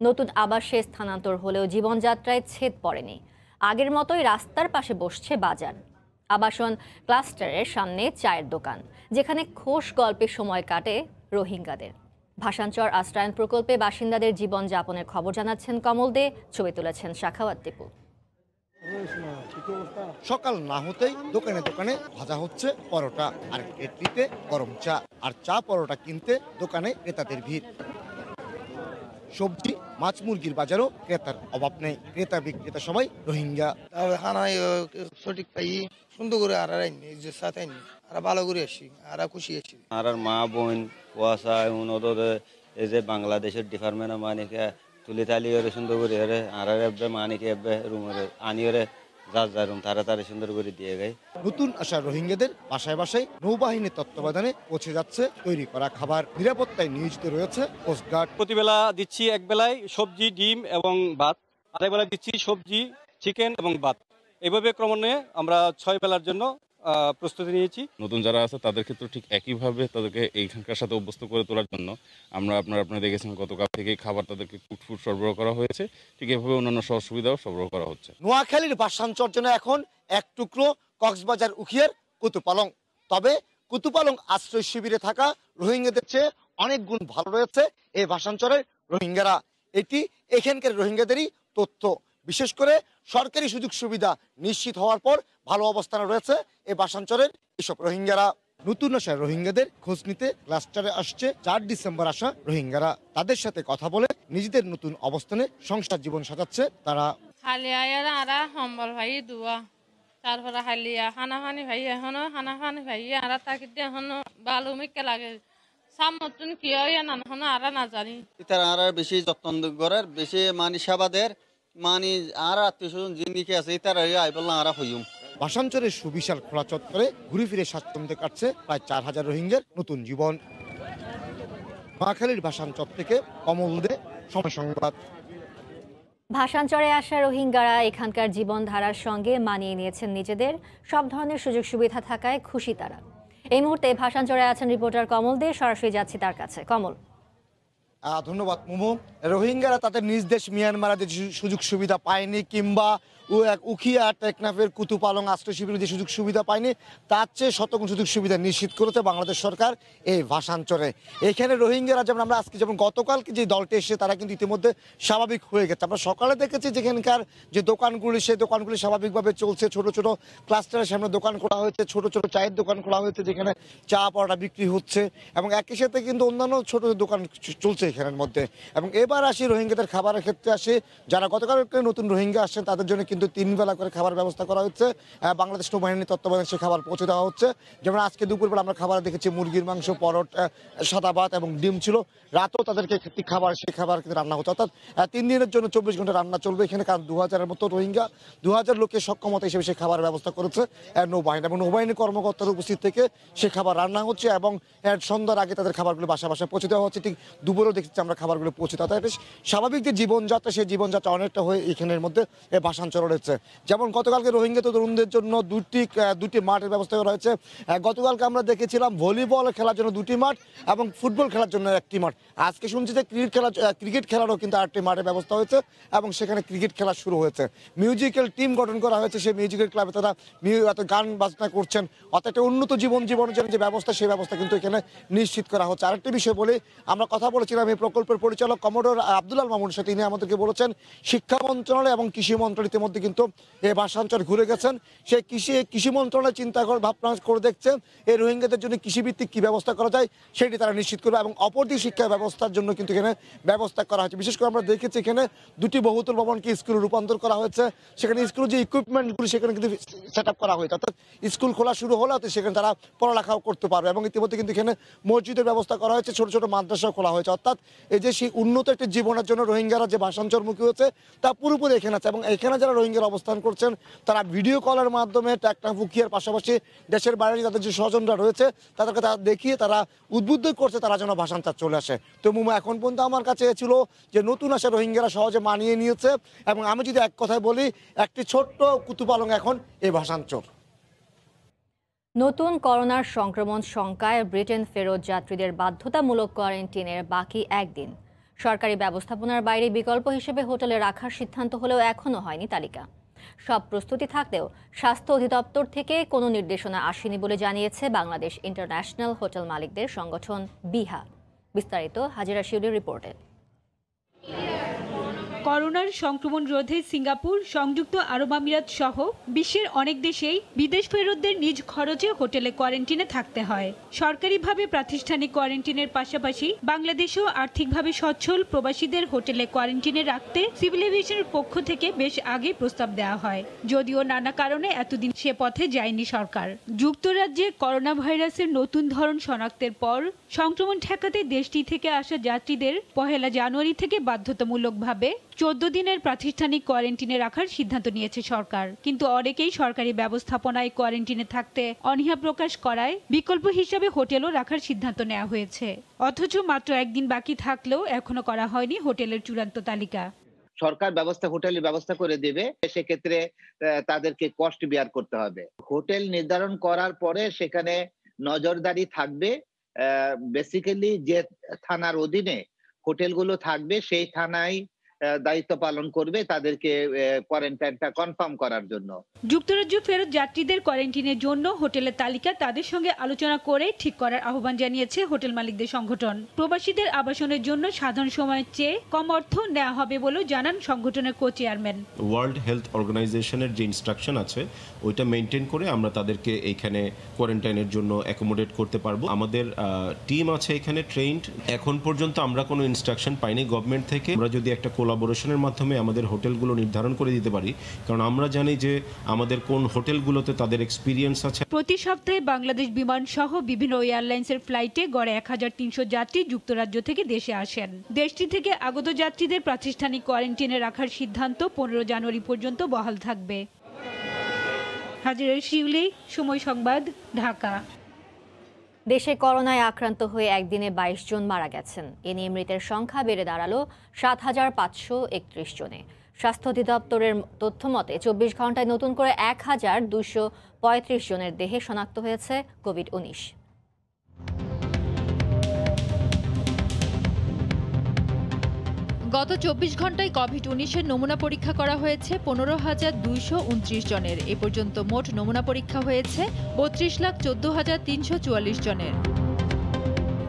নতুন আবাসে স্থানান্তর হলেও জীবনযাত্রায় ছেদ পড়েনি। আগের মতোই রাস্তার পাশে বসছে বাজার, আবাসন ক্লাস্টারের সামনে চায়ের দোকান, যেখানে খোশ গল্পে সময় কাটে রোহিঙ্গাদের। ভাসানচর আশ্রয়ন প্রকল্পে বাসিন্দাদের জীবনযাপনের খবর জানাচ্ছেন কমল দে, ছবি তুলেছেন শাখাওয়াত টিপু। সকাল না হতেই দোকানে দোকানে ভাজা হচ্ছে পরোটা, আর কেটলিতে গরম চা, আর চা পরোটা কিনতে দোকানে ক্রেতাদের ভিড়। সবজি, মাছ, মুরগির বাজারও ক্রেতার অভাব নেই। ক্রেতা বিক্রেতা সবাই রোহিঙ্গা। সঠিক পাই সুন্দর করে আর সাথে আর ভালো করে আসি আর খুশি আছি। আর মা বোন কুয়াশা এই যে বাংলাদেশের ডিপার্টমেন্ট মানিকে তুলি তালি সুন্দর করে আর মানিকে রুমে আনিয়ে যার রুম তারা সুন্দর করে দিয়ে গায়। নতুন আসা রোহিঙ্গাদের বাসায় বাসায় নৌবাহিনীর তত্ত্বাবধানে পৌঁছে যাচ্ছে তৈরি করা খাবার। নিরাপত্তায় নিয়োজিত রয়েছে কোস্টগার্ড। প্রতিবেলা দিচ্ছি এক বেলায় সবজি, ডিম এবং ভাত, আরেক বেলা দিচ্ছি সবজি, চিকেন এবং ভাত। এইভাবে ক্রমান্বয়ে আমরা 6 বেলার জন্য প্রস্তুতি নিয়েছি। নতুন যারা আছে তাদের ক্ষেত্রে ঠিক একইভাবে তাদেরকে এইখানকার সাথে অভ্যস্ত করে তোলার জন্য আমরা আপনারা দেখেছেন গতকাল থেকে খাবার তাদেরকে ফুড সরবরাহ করা হয়েছে। ঠিক এভাবে অন্যান্য সহ সুবিধাও সরবরাহ করা হচ্ছে। নোয়াখালীর ভাসানচর যেন এখন এক টুকরো কক্সবাজার উখিয়ার কুতুপালং। তবে কুতুপালং আশ্রয় শিবিরে থাকা রোহিঙ্গাদের চেয়ে অনেক গুণ ভালো রয়েছে এই ভাসানচরের রোহিঙ্গারা। এটি এখানকার রোহিঙ্গাদেরই তথ্য। বিশেষ করে সরকারি সুযোগ সুবিধা নিশ্চিত হওয়ার পর ভালো অবস্থানে রয়েছে এই ভাসানচরের এসব রোহিঙ্গারা। নতুন আসা রোহিঙ্গাদের খোঁজ নিতে ক্লাস্টারে আসছে 4 ডিসেম্বর আসা রোহিঙ্গারা। তাদের সাথে কথা বলে নিজেদের নতুন অবস্থানে সংসার জীবন সাজাচ্ছে তারা। তারপরে হালিয়া খানা খানি ভাই এখনো খানা খানি ভাই আর তাকে এখনো ভালো মেকে লাগে সামতুন কি হয় না এখনো আর না জানি। তারা আর বেশি যত্ন করার, বেশি মানি সেবাদের, মানি আর আত্মীয় স্বজন যিনি আছে তারা আই বললাম আর হইম। ভাসানচরের সুবিশাল খোলা চত্বরে ঘুরে ফিরে স্বাচ্ছন্দ্যে কাটছে প্রায় 4000 রোহিঙ্গার নতুন জীবন। নোয়াখালীর ভাসানচর থেকে কমল দে, সময় সংবাদ। ভাসানচরে আসা রোহিঙ্গারা এখানকার জীবনধারার সঙ্গে মানিয়ে নিয়েছেন নিজেদের। সব ধরনের সুযোগ সুবিধা থাকায় খুশি তারা। এই মুহূর্তে ভাসানচরে আছেন রিপোর্টার কমল দে, সরাসরি যাচ্ছি তার কাছে। কমল। ধন্যবাদ মোমো। রোহিঙ্গারা তাদের নিজ দেশ মিয়ানমারে যে সুযোগ সুবিধা পায়নি, কিংবা উখিয়া টেকনাফের কুতুপালং আশ্রয় শিবিরে যে সুযোগ সুবিধা পায়নি, তার চেয়ে শতগুণ সুযোগ সুবিধা নিশ্চিত করেছে বাংলাদেশ সরকার এই ভাসানচরে। এখানে রোহিঙ্গারা যেমন আমরা আজকে যেমন গতকালকে যে দলটি এসে তারা কিন্তু ইতিমধ্যে স্বাভাবিক হয়ে গেছে। আমরা সকালে দেখেছি যেখানকার যে দোকানগুলি, সেই দোকানগুলি স্বাভাবিকভাবে চলছে। ছোট ছোট ক্লাস্টারের সামনে দোকান খোলা হয়েছে, ছোট ছোট চায়ের দোকান খোলা হয়েছে যেখানে চা পরোটা বিক্রি হচ্ছে, এবং একই সাথে কিন্তু অন্যান্য ছোট দোকান চলছে এখানের মধ্যে। এবং এবার আসি রোহিঙ্গাদের খাবারের ক্ষেত্রে আসে, যারা গতকাল নতুন রোহিঙ্গা আসছেন তাদের জন্য কিন্তু 3 বেলা করে খাবার ব্যবস্থা করা হচ্ছে। বাংলাদেশ নৌবাহিনীর তত্ত্বাবধানে সেই খাবার পৌঁছে দেওয়া হচ্ছে। যেমন আজকে দুপুরবেলা আমরা খাবার দেখেছি মুরগির মাংস, পরোটা, সাদা ভাত এবং ডিম ছিল। রাতেও তাদেরকে খাবার, সেই খাবার কিন্তু রান্না হচ্ছে। অর্থাৎ 3 দিনের জন্য 24 ঘন্টা রান্না চলবে এখানে। কারণ 2000-এর মতো রোহিঙ্গা, 2000 লোকের সক্ষমতা হিসেবে সেই খাবার ব্যবস্থা করেছে নৌবাহিনী, এবং নৌবাহিনী কর্মকর্তার উপস্থিত থেকে সে খাবার রান্না হচ্ছে এবং সন্ধ্যার আগে তাদের খাবারগুলো বাসা বাসায় পৌঁছে দেওয়া হচ্ছে। ঠিক দুপুরেও দেখেছি দেখছি আমরা খাবারগুলো পৌঁছে তাতে একটা স্বাভাবিক যে জীবনযাত্রা সেই জীবনযাত্রা অনেকটা হয়ে এখানের মধ্যে ভাষান্তর রয়েছে। যেমন গতকালকে রোহিঙ্গা তরুণদের জন্য দুটি মাঠের ব্যবস্থা করা হয়েছে। গতকালকে আমরা দেখেছিলাম ভলিবল খেলার জন্য 2টি মাঠ এবং ফুটবল খেলার জন্য 1টি মাঠ। আজকে শুনছি যে ক্রিকেট খেলারও কিন্তু 8টি মাঠের ব্যবস্থা হয়েছে এবং সেখানে ক্রিকেট খেলা শুরু হয়েছে। মিউজিক্যাল টিম গঠন করা হয়েছে, সেই মিউজিক্যাল ক্লাবে তারা গান বাজনা করছেন। অর্থাৎ একটা উন্নত জীবনের জন্য যে ব্যবস্থা সেই ব্যবস্থা কিন্তু এখানে নিশ্চিত করা হচ্ছে। আরেকটি বিষয় বলে আমরা কথা বলেছিলাম এই প্রকল্পের পরিচালক কমোডোর আব্দুল আল মামুনের সাথে, তিনি আমাদেরকে বলেছেন শিক্ষা মন্ত্রণালয় এবং কৃষি মন্ত্রণালয়ের মধ্যে কিন্তু এই ভাষান্তর ঘুরে গেছেন। সেই কৃষি মন্ত্রণালয় চিন্তা করে ভাবনা করে দেখছে এই রোহিঙ্গাদের জন্য কৃষিভিত্তিক কি ব্যবস্থা করা যায় সেটি তারা নিশ্চিত করবে এবং অপরদিক শিক্ষা ব্যবস্থার জন্য কিন্তু এখানে ব্যবস্থা করা হয়েছে। বিশেষ করে আমরা দেখেছি এখানে 2টি বহুতল ভবনকে স্কুলে রূপান্তর করা হয়েছে। সেখানে স্কুলের যে ইকুইপমেন্টগুলো সেখানে কিন্তু সেট আপ করা হয়েছে, অর্থাৎ স্কুল খোলা শুরু হলে সেখানে তারা পড়ালেখাও করতে পারবে এবং ইতিমধ্যে কিন্তু এখানে মসজিদের ব্যবস্থা করা হয়েছে, ছোট ছোট মাদ্রাসাও খোলা হয়েছে। অর্থাৎ এই যে সেই উন্নত একটি জীবনের জন্য রোহিঙ্গারা যে ভাষান্তরমুখী হচ্ছে তা পুরোপুরি এখানে আছে এবং এখানে যারা রোহিঙ্গারা অবস্থান করছেন তারা ভিডিও কলের মাধ্যমে টেকনাফ উখিয়ার পাশাপাশি দেশের বাইরে তাদের যে স্বজনরা রয়েছে তাদেরকে তারা দেখিয়ে তারা উদ্বুদ্ধ করছে তারা যেন ভাষান্তর চলে আসে। তো মুমা এখন পর্যন্ত আমার কাছে ছিল যে নতুন আসা রোহিঙ্গারা সহজে মানিয়ে নিয়েছে এবং আমি যদি এক কথায় বলি একটি ছোট্ট কুতুপালং এখন এই ভাষান্তর। নতুন করোনার সংক্রমণ শঙ্কায় ব্রিটেন ফেরত যাত্রীদের বাধ্যতামূলক কোয়ারেন্টিনের বাকি একদিন। সরকারি ব্যবস্থাপনার বাইরে বিকল্প হিসেবে হোটেলে রাখার সিদ্ধান্ত হলেও এখনও হয়নি তালিকা। সব প্রস্তুতি থাকলেও স্বাস্থ্য অধিদপ্তর থেকে কোনো নির্দেশনা আসেনি বলে জানিয়েছে বাংলাদেশ ইন্টারন্যাশনাল হোটেল মালিকদের সংগঠন বিহা। বিস্তারিত হাজিরা শিউলির রিপোর্টে। করোনার সংক্রমণ রোধে সিঙ্গাপুর, সংযুক্ত আরব আমিরাত সহ বিশ্বের অনেক দেশেই বিদেশ ফেরতদের নিজ খরচে হোটেলে কোয়ারেন্টিনে থাকতে হয়। সরকারিভাবে প্রাতিষ্ঠানিক কোয়ারেন্টিনের পাশাপাশি বাংলাদেশেও আর্থিকভাবে সচ্ছল প্রবাসীদের হোটেলে কোয়ারেন্টিনে রাখতে সিভিল এভিয়েশনের পক্ষ থেকে বেশ আগেই প্রস্তাব দেওয়া হয়, যদিও নানা কারণে এতদিন সে পথে যায়নি সরকার। যুক্তরাজ্যে করোনা ভাইরাসের নতুন ধরন শনাক্তের পর সংক্রমণ ঠেকাতে দেশটি থেকে আসা যাত্রীদের 1 জানুয়ারি থেকে বাধ্যতামূলকভাবে 14 দিনের প্রাতিষ্ঠানিক কোয়ারেন্টিনে রাখার সিদ্ধান্ত নিয়েছে সরকার। কিন্তু অনেকেই সরকারি ব্যবস্থাপনায় কোয়ারেন্টিনে থাকতে অনীহা প্রকাশ করায় বিকল্প হিসেবে হোটেলও রাখার সিদ্ধান্ত নেওয়া হয়েছে। অথচ মাত্র একদিন বাকি থাকলেও এখনো করা হয়নি হোটেলের চূড়ান্ত তালিকা। সরকার হোটেলের ব্যবস্থা করে দেবে, সেক্ষেত্রে তাদেরকে কষ্ট বিয়ার করতে হবে। হোটেল নির্ধারণ করার পরে সেখানে নজরদারি থাকবে। বেসিক্যালি যে থানার অধীনে হোটেলগুলো থাকবে সেই থানায় দায়িত্ব পালন করবে তাদেরকে কোয়ারেন্টাইনটা কনফার্ম করার জন্য। যুক্তরাজ্য ফেরত যাত্রীদের কোয়ারেন্টিনের জন্য হোটেলের তালিকা তাদের সঙ্গে আলোচনা করে ঠিক করার আহ্বান জানিয়েছে হোটেল মালিকদের সংগঠন। প্রবাসীদের আবাসনের জন্য সাধারণ সময়ের চেয়ে কম অর্থ নেওয়া হবে বলেও জানান সংগঠনের কো চেয়ারম্যান। ওয়ার্ল্ড হেলথ অর্গানাইজেশনের যে ইনস্ট্রাকশন আছে ওইটা মেনটেন করে আমরা তাদেরকে এইখানে কোয়ারেন্টাইনের জন্য অ্যাকোমোডেট করতে পারবো। আমাদের টিম আছে এখানে ট্রেইনড। এখন পর্যন্ত আমরা কোনো ইনস্ট্রাকশন পাইনি গভর্নমেন্ট থেকে। আমরা যদি একটা কোলাবোরেশনের মাধ্যমে আমাদের হোটেলগুলো নির্ধারণ করে দিতে পারি, কারণ আমরা জানি যে আমাদের কোন হোটেলগুলোতে তাদের এক্সপিরিয়েন্স আছে। প্রতি সপ্তাহে বাংলাদেশ বিমান সহ বিভিন্ন এয়ারলাইন্সের ফ্লাইটে গড়ে 1300 যাত্রী যুক্তরাজ্য থেকে দেশে আসেন। দেশটি থেকে আগত যাত্রীদের প্রাতিষ্ঠানিক কোয়ারেন্টিনে রাখার সিদ্ধান্ত 15 জানুয়ারি পর্যন্ত বহাল থাকবে। হাজিরা শিউলি, সময় সংবাদ, ঢাকা। দেশে করোনায় আক্রান্ত হয়ে একদিনে 22 জন মারা গেছেন। এ নিয়ে মৃতের সংখ্যা বেড়ে দাঁড়ালো 7531 জনে। স্বাস্থ্য অধিদপ্তরের তথ্য মতে 24 ঘন্টায় নতুন করে 1235 জনের দেহে শনাক্ত হয়েছে কোভিড-19। গত 24 ঘন্টায় কোভিড-19-এর নমুনা পরীক্ষা করা হয়েছে 15,229 জনের। এ পর্যন্ত মোট নমুনা পরীক্ষা হয়েছে 32,14,344 জনের।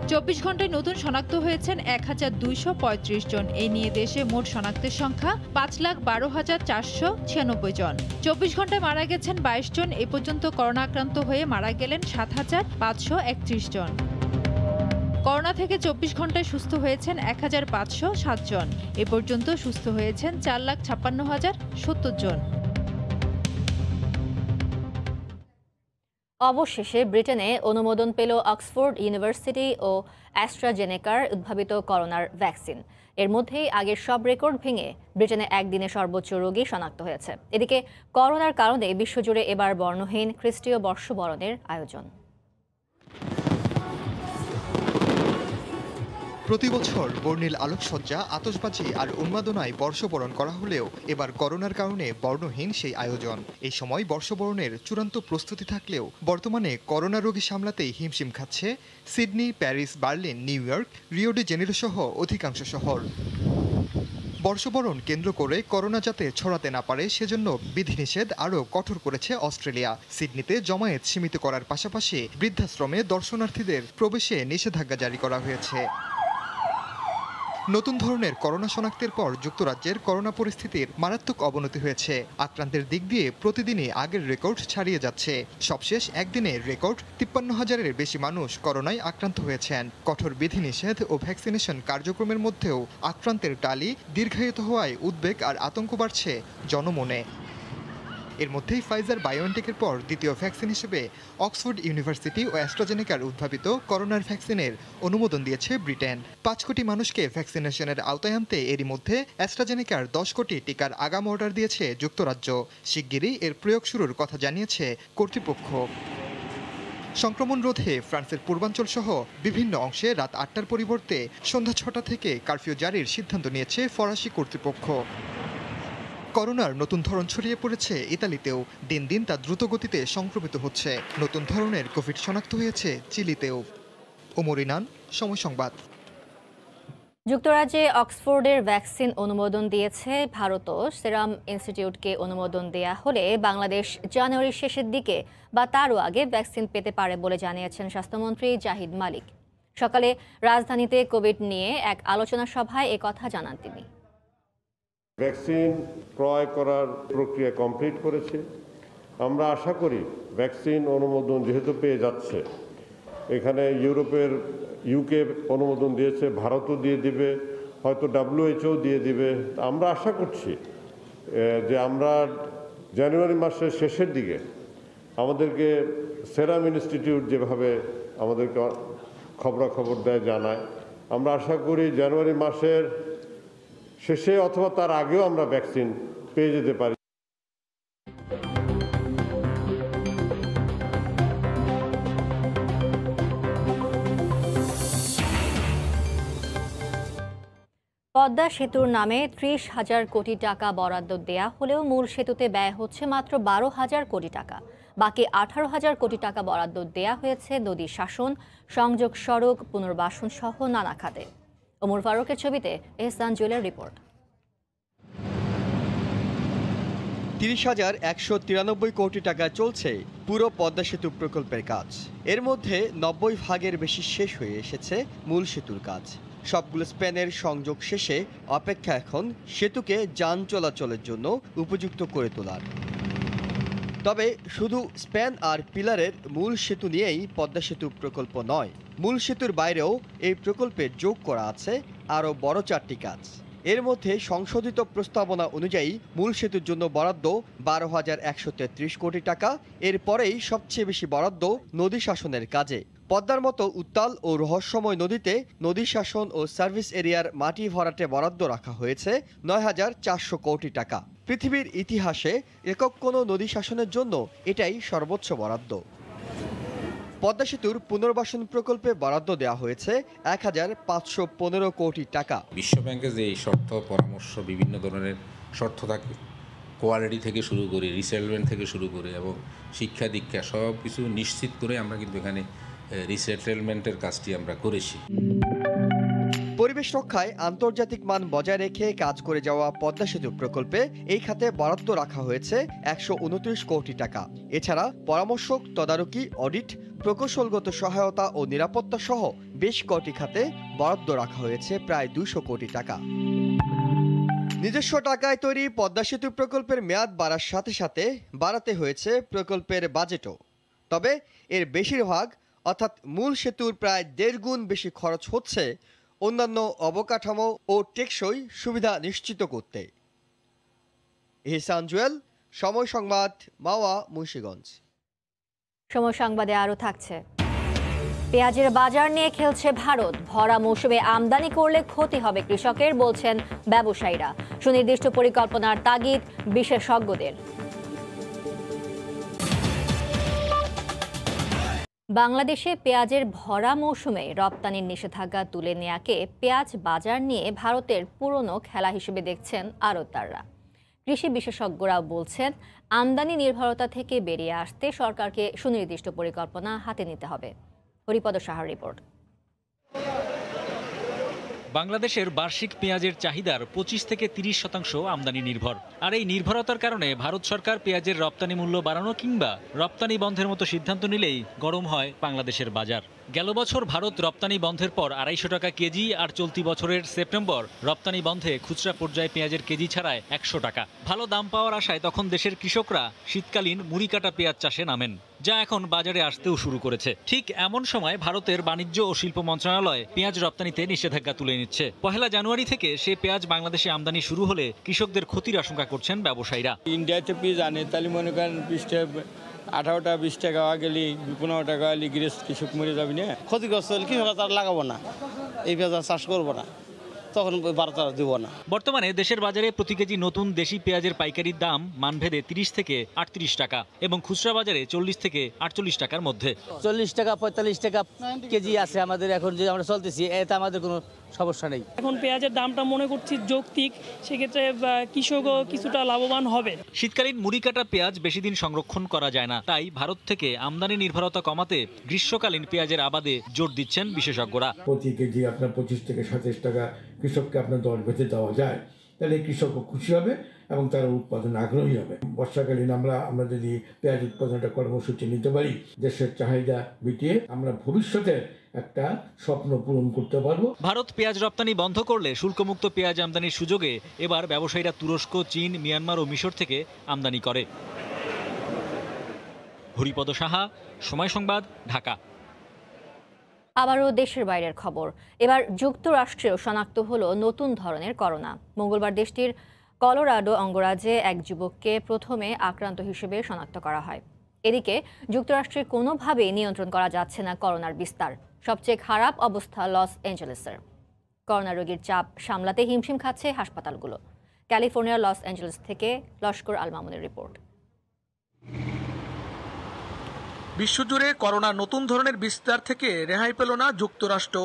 24 ঘন্টায় নতুন শনাক্ত হয়েছেন 1,235 জন। এই নিয়ে দেশে মোট শনাক্তের সংখ্যা 5,12,496 জন। 24 ঘন্টায় মারা গেছেন 22 জন। এ পর্যন্ত করোনা আক্রান্ত হয়ে মারা গেলেন 7,531 জন। করোনা থেকে 24 ঘন্টায় সুস্থ হয়েছেন 1,507 জন। এ পর্যন্ত সুস্থ হয়েছেন 4,56,070 জন। অবশেষে ব্রিটেনে অনুমোদন পেল অক্সফোর্ড ইউনিভার্সিটি ও অ্যাস্ট্রাজেনেকার উদ্ভাবিত করোনার ভ্যাকসিন। এর মধ্যেই আগের সব রেকর্ড ভেঙে ব্রিটেনে একদিনে সর্বোচ্চ রোগী শনাক্ত হয়েছে। এদিকে করোনার কারণে বিশ্বজুড়ে এবার বর্ণহীন খ্রিস্টীয় বর্ষবরণের আয়োজন। প্রতি বছর বর্ণিল আলোকসজ্জা, আতশবাজি আর উন্মাদনায় বর্ষবরণ করা হলেও এবার করোনার কারণে বর্ণহীন সেই আয়োজন। এই সময় বর্ষবরণের চূড়ান্ত প্রস্তুতি থাকলেও বর্তমানে করোনা রোগী সামলাতেই হিমশিম খাচ্ছে Sydney, Paris, Berlin, new York, Rio de Janeiro সহ অধিকাংশ শহর। বর্ষবরণ কেন্দ্র করে করোনা যাতে ছড়াতে না পারে সেজন্য বিধিনিষেধ আরও কঠোর করেছে অস্ট্রেলিয়া। সিডনিতে জমায়েত সীমিত করার পাশাপাশি বৃদ্ধাশ্রমে দর্শনার্থীদের প্রবেশে নিষেধাজ্ঞা জারি করা হয়েছে। নতুন ধরনের করোনা শনাক্তের পর যুক্তরাজ্যের করোনা পরিস্থিতির মারাত্মক অবনতি হয়েছে। আক্রান্তের দিক দিয়ে প্রতিদিনই আগের রেকর্ড ছাড়িয়ে যাচ্ছে। সবশেষ একদিনে রেকর্ড 53,000-এর বেশি মানুষ করোনায় আক্রান্ত হয়েছেন। কঠোর বিধিনিষেধ ও ভ্যাকসিনেশন কার্যক্রমের মধ্যেও আক্রান্তের টালি দীর্ঘায়িত হওয়ায় উদ্বেগ আর আতঙ্ক বাড়ছে জনমনে। এর মধ্যেই ফাইজার বায়োএনটেকের পর দ্বিতীয় ভ্যাকসিন হিসেবে অক্সফোর্ড ইউনিভার্সিটি ও অ্যাস্ট্রাজেনেকার উদ্ভাবিত করোনার ভ্যাকসিনের অনুমোদন দিয়েছে ব্রিটেন। 5 কোটি মানুষকে ভ্যাকসিনেশনের আওতায় আনতে এরই মধ্যে অ্যাস্ট্রাজেনেকার 10 কোটি টিকার আগাম অর্ডার দিয়েছে যুক্তরাজ্য। শিগগিরই এর প্রয়োগ শুরুর কথা জানিয়েছে কর্তৃপক্ষ। সংক্রমণ রোধে ফ্রান্সের পূর্বাঞ্চল সহ বিভিন্ন অংশে রাত 8টার পরিবর্তে সন্ধ্যা 6টা থেকে কারফিউ জারির সিদ্ধান্ত নিয়েছে ফরাসি কর্তৃপক্ষ। করোনার নতুন ধরন ছড়িয়ে পড়েছে ইতালিতেও। দিন দিন তা দ্রুত গতিতে সংক্রমিত হচ্ছে। নতুন ধরনের কোভিড শনাক্ত হয়েছে চিলিতেও। ওমর ইনান, সময় সংবাদ। যুক্তরাজ্যে অক্সফোর্ডের ভ্যাকসিন অনুমোদন দিয়েছে ভারতও। সেরাম ইনস্টিটিউটকে অনুমোদন দেয়া হলে বাংলাদেশ জানুয়ারির শেষের দিকে বা তারও আগে ভ্যাকসিন পেতে পারে বলে জানিয়েছেন স্বাস্থ্যমন্ত্রী জাহিদ মালিক। সকালে রাজধানীতে কোভিড নিয়ে এক আলোচনা সভায় একথা জানান তিনি। ভ্যাকসিন ক্রয় করার প্রক্রিয়া কমপ্লিট করেছে। আমরা আশা করি ভ্যাকসিন অনুমোদন যেহেতু পেয়ে যাচ্ছে, এখানে ইউরোপের ইউকে অনুমোদন দিয়েছে, ভারতও দিয়ে দিবে, হয়তো WHO দিয়ে দিবে। আমরা আশা করছি যে আমরা জানুয়ারি মাসের শেষের দিকে আমাদেরকে সেরাম ইনস্টিটিউট যেভাবে আমাদেরকে খবরাখবর দেয়, জানায়, আমরা আশা করি জানুয়ারি মাসের শেষে অথবা তার আগেও আমরা ভ্যাকসিন পেয়ে যেতে পারি। পদ্মা সেতুর নামে 30,000 কোটি টাকা বরাদ্দ দেয়া হলেও মূল সেতুতে ব্যয় হচ্ছে মাত্র 12,000 কোটি টাকা। বাকি 18,000 কোটি টাকা বরাদ্দ দেয়া হয়েছে নদী শাসন, সংযোগ সড়ক, পুনর্বাসন সহ নানা খাতে। ওমর ফারুকের ছবিতে এহসান জুয়েলের রিপোর্ট। 30,193 কোটি টাকা চলছে পুরো পদ্মা সেতু প্রকল্পের কাজ। এর মধ্যে 90% বেশি শেষ হয়ে এসেছে মূল সেতুর কাজ। সবগুলো স্প্যানের সংযোগ শেষে অপেক্ষা এখন সেতুকে যান চলাচলের জন্য উপযুক্ত করে তোলার। তবে শুধু স্প্যান আর পিলারের মূল সেতু নিয়েই পদ্মা সেতু প্রকল্প নয়, মূল সেতুর বাইরেও এই প্রকল্পে যোগ করা আছে আরও বড় 4টি কাজ। এর মধ্যে সংশোধিত প্রস্তাবনা অনুযায়ী মূল সেতুর জন্য বরাদ্দ 12,133 কোটি টাকা। এরপরেই সবচেয়ে বেশি বরাদ্দ নদী শাসনের কাজে। পদ্মার মতো উত্তাল ও রহস্যময় নদীতে নদী শাসন ও সার্ভিস এরিয়ার মাটি ভরাটে বরাদ্দ রাখা হয়েছে 9,400 কোটি টাকা। পৃথিবীর ইতিহাসে একক কোনো নদী শাসনের জন্য এটাই সর্বোচ্চ বরাদ্দ। পদ্মা সেতুর পুনর্বাসন প্রকল্পে বরাদ্দ দেওয়া হয়েছে 1,515 কোটি টাকা। বিশ্বব্যাংকের যে এই শর্ত পরামর্শ, বিভিন্ন ধরনের শর্ত থাকে, কোয়ালিটি থেকে শুরু করে রিসেটলমেন্ট থেকে শুরু করে এবং শিক্ষা দীক্ষা সব কিছু নিশ্চিত করে আমরা কিন্তু এখানে রিসেটেলমেন্টের কাজটি আমরা করেছি। পরিবেশ রক্ষায় আন্তর্জাতিক মান বজায় রেখে কাজ করে যাওয়া পদ্মা সেতু প্রকল্পে এই খাতে বরাদ্দ রাখা হয়েছে 129 কোটি টাকা। এছাড়া পরামর্শক, তদারকি, অডিট, প্রকৌশলগত সহায়তা ও নিরাপত্তা সহ বেশ কটি খাতে বরাদ্দ রাখা হয়েছে প্রায় 200 কোটি টাকা। নিজস্ব টাকায় তৈরি পদ্মা সেতু প্রকল্পের মেয়াদ বাড়ার সাথে সাথে বাড়াতে হয়েছে প্রকল্পের বাজেটও। তবে এর বেশিরভাগ অর্থাৎ মূল সেতুর প্রায় 1.5 গুণ বেশি খরচ হচ্ছে অন্যান্য অবকাঠামো ও টেকসই সুবিধা নিশ্চিত করতে। এহসান জুয়েল, সময় সংবাদ, মাওয়া, মুন্সিগঞ্জ। সময় সংবাদে আরও থাকছে। পেঁয়াজের বাজার নিয়ে খেলছে ভারত। ভরা মৌসুমে আমদানি করলে ক্ষতি হবে কৃষকের, বলছেন ব্যবসায়ীরা। সুনির্দিষ্ট পরিকল্পনার তাগিদ বিশেষজ্ঞদের। বাংলাদেশে পেঁয়াজের ভরা মৌসুমে রপ্তানির নিষেধাজ্ঞা তুলে নেয়াকে পেঁয়াজ বাজার নিয়ে ভারতের পুরনো খেলা হিসেবে দেখছেন আড়তদাররা। কৃষি বিশেষজ্ঞরাও বলছেন, আমদানি নির্ভরতা থেকে বেরিয়ে আসতে সরকারকে সুনির্দিষ্ট পরিকল্পনা হাতে নিতে হবে। হরিপদ সাহার রিপোর্ট। বাংলাদেশের বার্ষিক পেঁয়াজের চাহিদার 25 থেকে 30% আমদানি নির্ভর। আর এই নির্ভরতার কারণে ভারত সরকার পেঁয়াজের রপ্তানি মূল্য বাড়ানো কিংবা রপ্তানি বন্ধের মতো সিদ্ধান্ত নিলেই গরম হয় বাংলাদেশের বাজার। গেল বছর ভারত রপ্তানি বন্ধের পর 250 টাকা কেজি, আর চলতি বছরের সেপ্টেম্বর রপ্তানি বন্ধে খুচরা পর্যায়ে পেঁয়াজের কেজি ছাড়ায় 100 টাকা। ভালো দাম পাওয়ার আশায় তখন দেশের কৃষকরা শীতকালীন মুড়ি কাটা পেঁয়াজ চাষে নামেন, যা এখন বাজারে আসতেও শুরু করেছে। ঠিক এমন সময় ভারতের বাণিজ্য ও শিল্প মন্ত্রণালয় পেঁয়াজ রপ্তানিতে নিষেধাজ্ঞা তুলে নিচ্ছে। 1 জানুয়ারি থেকে সে পেঁয়াজ বাংলাদেশে আমদানি শুরু হলে কৃষকদের ক্ষতির আশঙ্কা করছেন ব্যবসায়ীরা। ইন্ডিয়াতে পেঁয়াজ আনে, তাহলে মনে করেন 18টা 20 টাকা গেলে 15 টাকা হলে কৃষক মরে যাবে না, ক্ষতিগ্রস্ত হলে কৃষক আর লাগাবো না, এই পেঁয়াজ চাষ করবো না, তখন বার্তা দিব না। বর্তমানে দেশের বাজারে প্রতি কেজি নতুন দেশি পেঁয়াজের পাইকারির দাম মানভেদে 30 থেকে 38 টাকা এবং খুচরা বাজারে 40 থেকে 48 টাকার মধ্যে। 40 টাকা 45 টাকা কেজি আছে আমাদের এখন, যে আমরা চলতেছি, এতে আমাদের কোনো সমস্যা নেই। এখন পেঁয়াজের দামটা মনে করছি যৌক্তিক, সেক্ষেত্রে কৃষকও কিছুটা লাভবান হবে। শীতকালীন মুড়ি কাটা পেঁয়াজ বেশি দিন সংরক্ষণ করা যায় না, তাই ভারত থেকে আমদানি নির্ভরতা কমাতে গ্রীষ্মকালীন পেঁয়াজের আবাদে জোর দিচ্ছেন বিশেষজ্ঞরা। প্রতি কেজি আপনার 25 থেকে 27 টাকা কৃষককে আপনার দর বেঁধে দেওয়া যায়, তাহলে কৃষকও খুশি হবে এবং তারা উৎপাদন আগ্রহী হবে। বর্ষাকালীন আমরা যদি পেঁয়াজ উৎপাদনটা কর্মসূচি নিতে পারি, দেশের চাহিদা মিটিয়ে আমরা ভবিষ্যতে একটা স্বপ্ন পূরণ করতে পারবো। ভারত পেঁয়াজ রপ্তানি বন্ধ করলে শুল্কমুক্ত পেঁয়াজ আমদানির সুযোগে এবার ব্যবসায়ীরা তুরস্ক, চীন, মিয়ানমার ও মিশর থেকে আমদানি করে। হরিপদ সাহা, সময় সংবাদ, ঢাকা। আবারও দেশের বাইরের খবর। এবার যুক্তরাষ্ট্রেও শনাক্ত হলো নতুন ধরনের করোনা। মঙ্গলবার দেশটির কলোরাডো অঙ্গরাজ্যে এক যুবককে প্রথমে আক্রান্ত হিসেবে শনাক্ত করা হয়। এদিকে যুক্তরাষ্ট্রে কোনোভাবেই নিয়ন্ত্রণ করা যাচ্ছে না করোনার বিস্তার। সবচেয়ে খারাপ অবস্থা লস অ্যাঞ্জেলেসের। করোনা রোগীর চাপ সামলাতে হিমশিম খাচ্ছে হাসপাতালগুলো। ক্যালিফোর্নিয়ার লস অ্যাঞ্জেলেস থেকে লস্কর আল মামুনের রিপোর্ট। বিশ্বজুড়ে করোনা নতুন ধরনের বিস্তার থেকে রেহাই পেল না যুক্তরাষ্ট্র।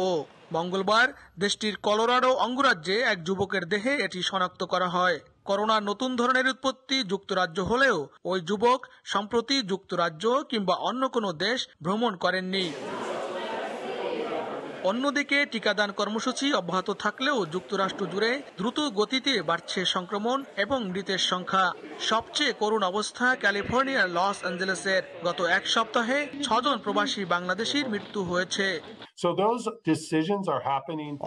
মঙ্গলবার দেশটির কলোরাডো অঙ্গরাজ্যে এক যুবকের দেহে এটি শনাক্ত করা হয়। করোনা নতুন ধরনের উৎপত্তি যুক্তরাজ্য হলেও ওই যুবক সম্প্রতি যুক্তরাজ্য কিংবা অন্য কোনো দেশ ভ্রমণ করেননি। অন্যদিকে টিকাদান কর্মসূচি অব্যাহত থাকলেও যুক্তরাষ্ট্র জুড়ে দ্রুত গতিতে বাড়ছে সংক্রমণ এবং মৃতের সংখ্যা। সবচেয়ে করুণ অবস্থা ক্যালিফোর্নিয়ার লস অ্যাঞ্জেলেসের। গত এক সপ্তাহে 6 জন প্রবাসী বাংলাদেশির মৃত্যু হয়েছে।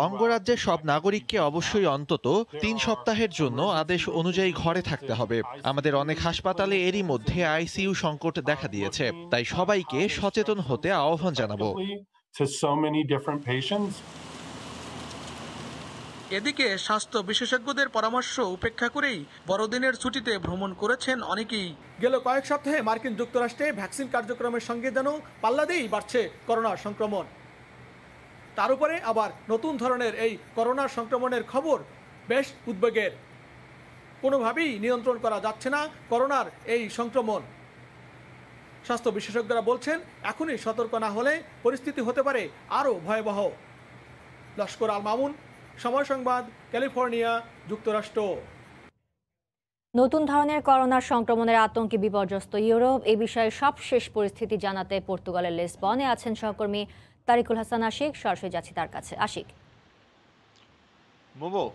অঙ্গরাজ্যের সব নাগরিককে অবশ্যই অন্তত 3 সপ্তাহের জন্য আদেশ অনুযায়ী ঘরে থাকতে হবে। আমাদের অনেক হাসপাতালে এরই মধ্যে আইসিইউ সংকট দেখা দিয়েছে, তাই সবাইকে সচেতন হতে আহ্বান জানাবো। এদিকে স্বাস্থ্য বিশেষজ্ঞদের পরামর্শ উপেক্ষা করেই বড়দিনের ছুটিতে ভ্রমণ করেছেন অনেকেই। গেল কয়েক সপ্তাহে মার্কিন যুক্তরাষ্ট্রে ভ্যাকসিন কার্যক্রমের সঙ্গে যেন পাল্লা দিয়েই বাড়ছে করোনা সংক্রমণ। তার উপরে আবার নতুন ধরনের এই করোনা সংক্রমণের খবর বেশ উদ্বেগের। কোনোভাবেই নিয়ন্ত্রণ করা যাচ্ছে না করোনার এই সংক্রমণ। স্বাস্থ্য বিশেষজ্ঞরা বলছেন, এখনই সতর্ক না হলে পরিস্থিতি হতে পারে আরও ভয়াবহ। লস্কর আল মামুন, সময় সংবাদ, ক্যালিফোর্নিয়া, যুক্তরাষ্ট্র। নতুন ধরনের করোনার সংক্রমণের আতঙ্কে বিপর্যস্ত ইউরোপ। এই বিষয়ে সবশেষ পরিস্থিতি জানাতে পর্তুগালের লিসবনে আছেন সহকর্মী তারিকুল হাসান আশিক। সরাসরি যাচ্ছি তার কাছে। আশিক, মোমো,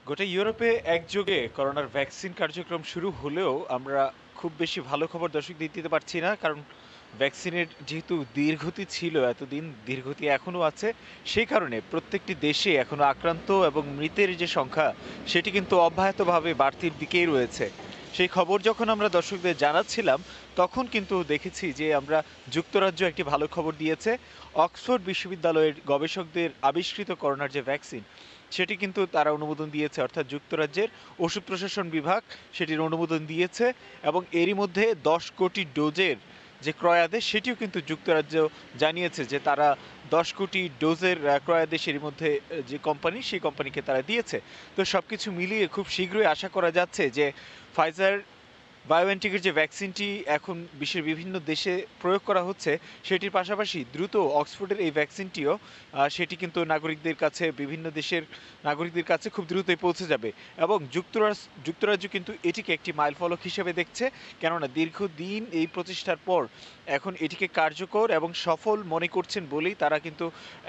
গোটা ইউরোপে একযোগে করোনার ভ্যাকসিন কার্যক্রম শুরু হলেও আমরা খুব বেশি ভালো খবর দর্শকদের দিতে পারছি না, কারণ ভ্যাকসিনের যেহেতু দীর্ঘতি ছিল, এতদিন দীর্ঘতি এখনও আছে, সেই কারণে প্রত্যেকটি দেশে এখনও আক্রান্ত এবং মৃতের যে সংখ্যা সেটি কিন্তু অব্যাহতভাবে বাড়তির দিকেই রয়েছে। সেই খবর যখন আমরা দর্শকদের জানাচ্ছিলাম তখন কিন্তু দেখেছি যে আমরা যুক্তরাজ্য একটি ভালো খবর দিয়েছে। অক্সফোর্ড বিশ্ববিদ্যালয়ের গবেষকদের আবিষ্কৃত করোনার যে ভ্যাকসিন সেটি কিন্তু তারা অনুমোদন দিয়েছে, অর্থাৎ যুক্তরাজ্যের ওষুধ প্রশাসন বিভাগ সেটির অনুমোদন দিয়েছে এবং এরই মধ্যে 10 কোটি ডোজের যে ক্রয়াদেশ সেটিও কিন্তু যুক্তরাজ্য জানিয়েছে যে তারা 10 কোটি ডোজের ক্রয়াদেশ এর মধ্যে যে কোম্পানি সেই কোম্পানিকে তারা দিয়েছে। তো সবকিছু মিলিয়ে খুব শীঘ্রই আশা করা যাচ্ছে যে ফাইজার বায়োএনটেকের যে ভ্যাকসিনটি এখন বিশ্বের বিভিন্ন দেশে প্রয়োগ করা হচ্ছে সেটির পাশাপাশি দ্রুত অক্সফোর্ডের এই ভ্যাকসিনটিও সেটি কিন্তু নাগরিকদের কাছে বিভিন্ন দেশের নাগরিকদের কাছে খুব দ্রুতই পৌঁছে যাবে এবং যুক্তরাজ্য কিন্তু এটিকে একটি মাইলফলক হিসেবে দেখছে, কেননা দীর্ঘদিন এই প্রচেষ্টার পর এখন এটিকে কার্যকর এবং সফল মনে করছেন বলেই তারা কিন্তু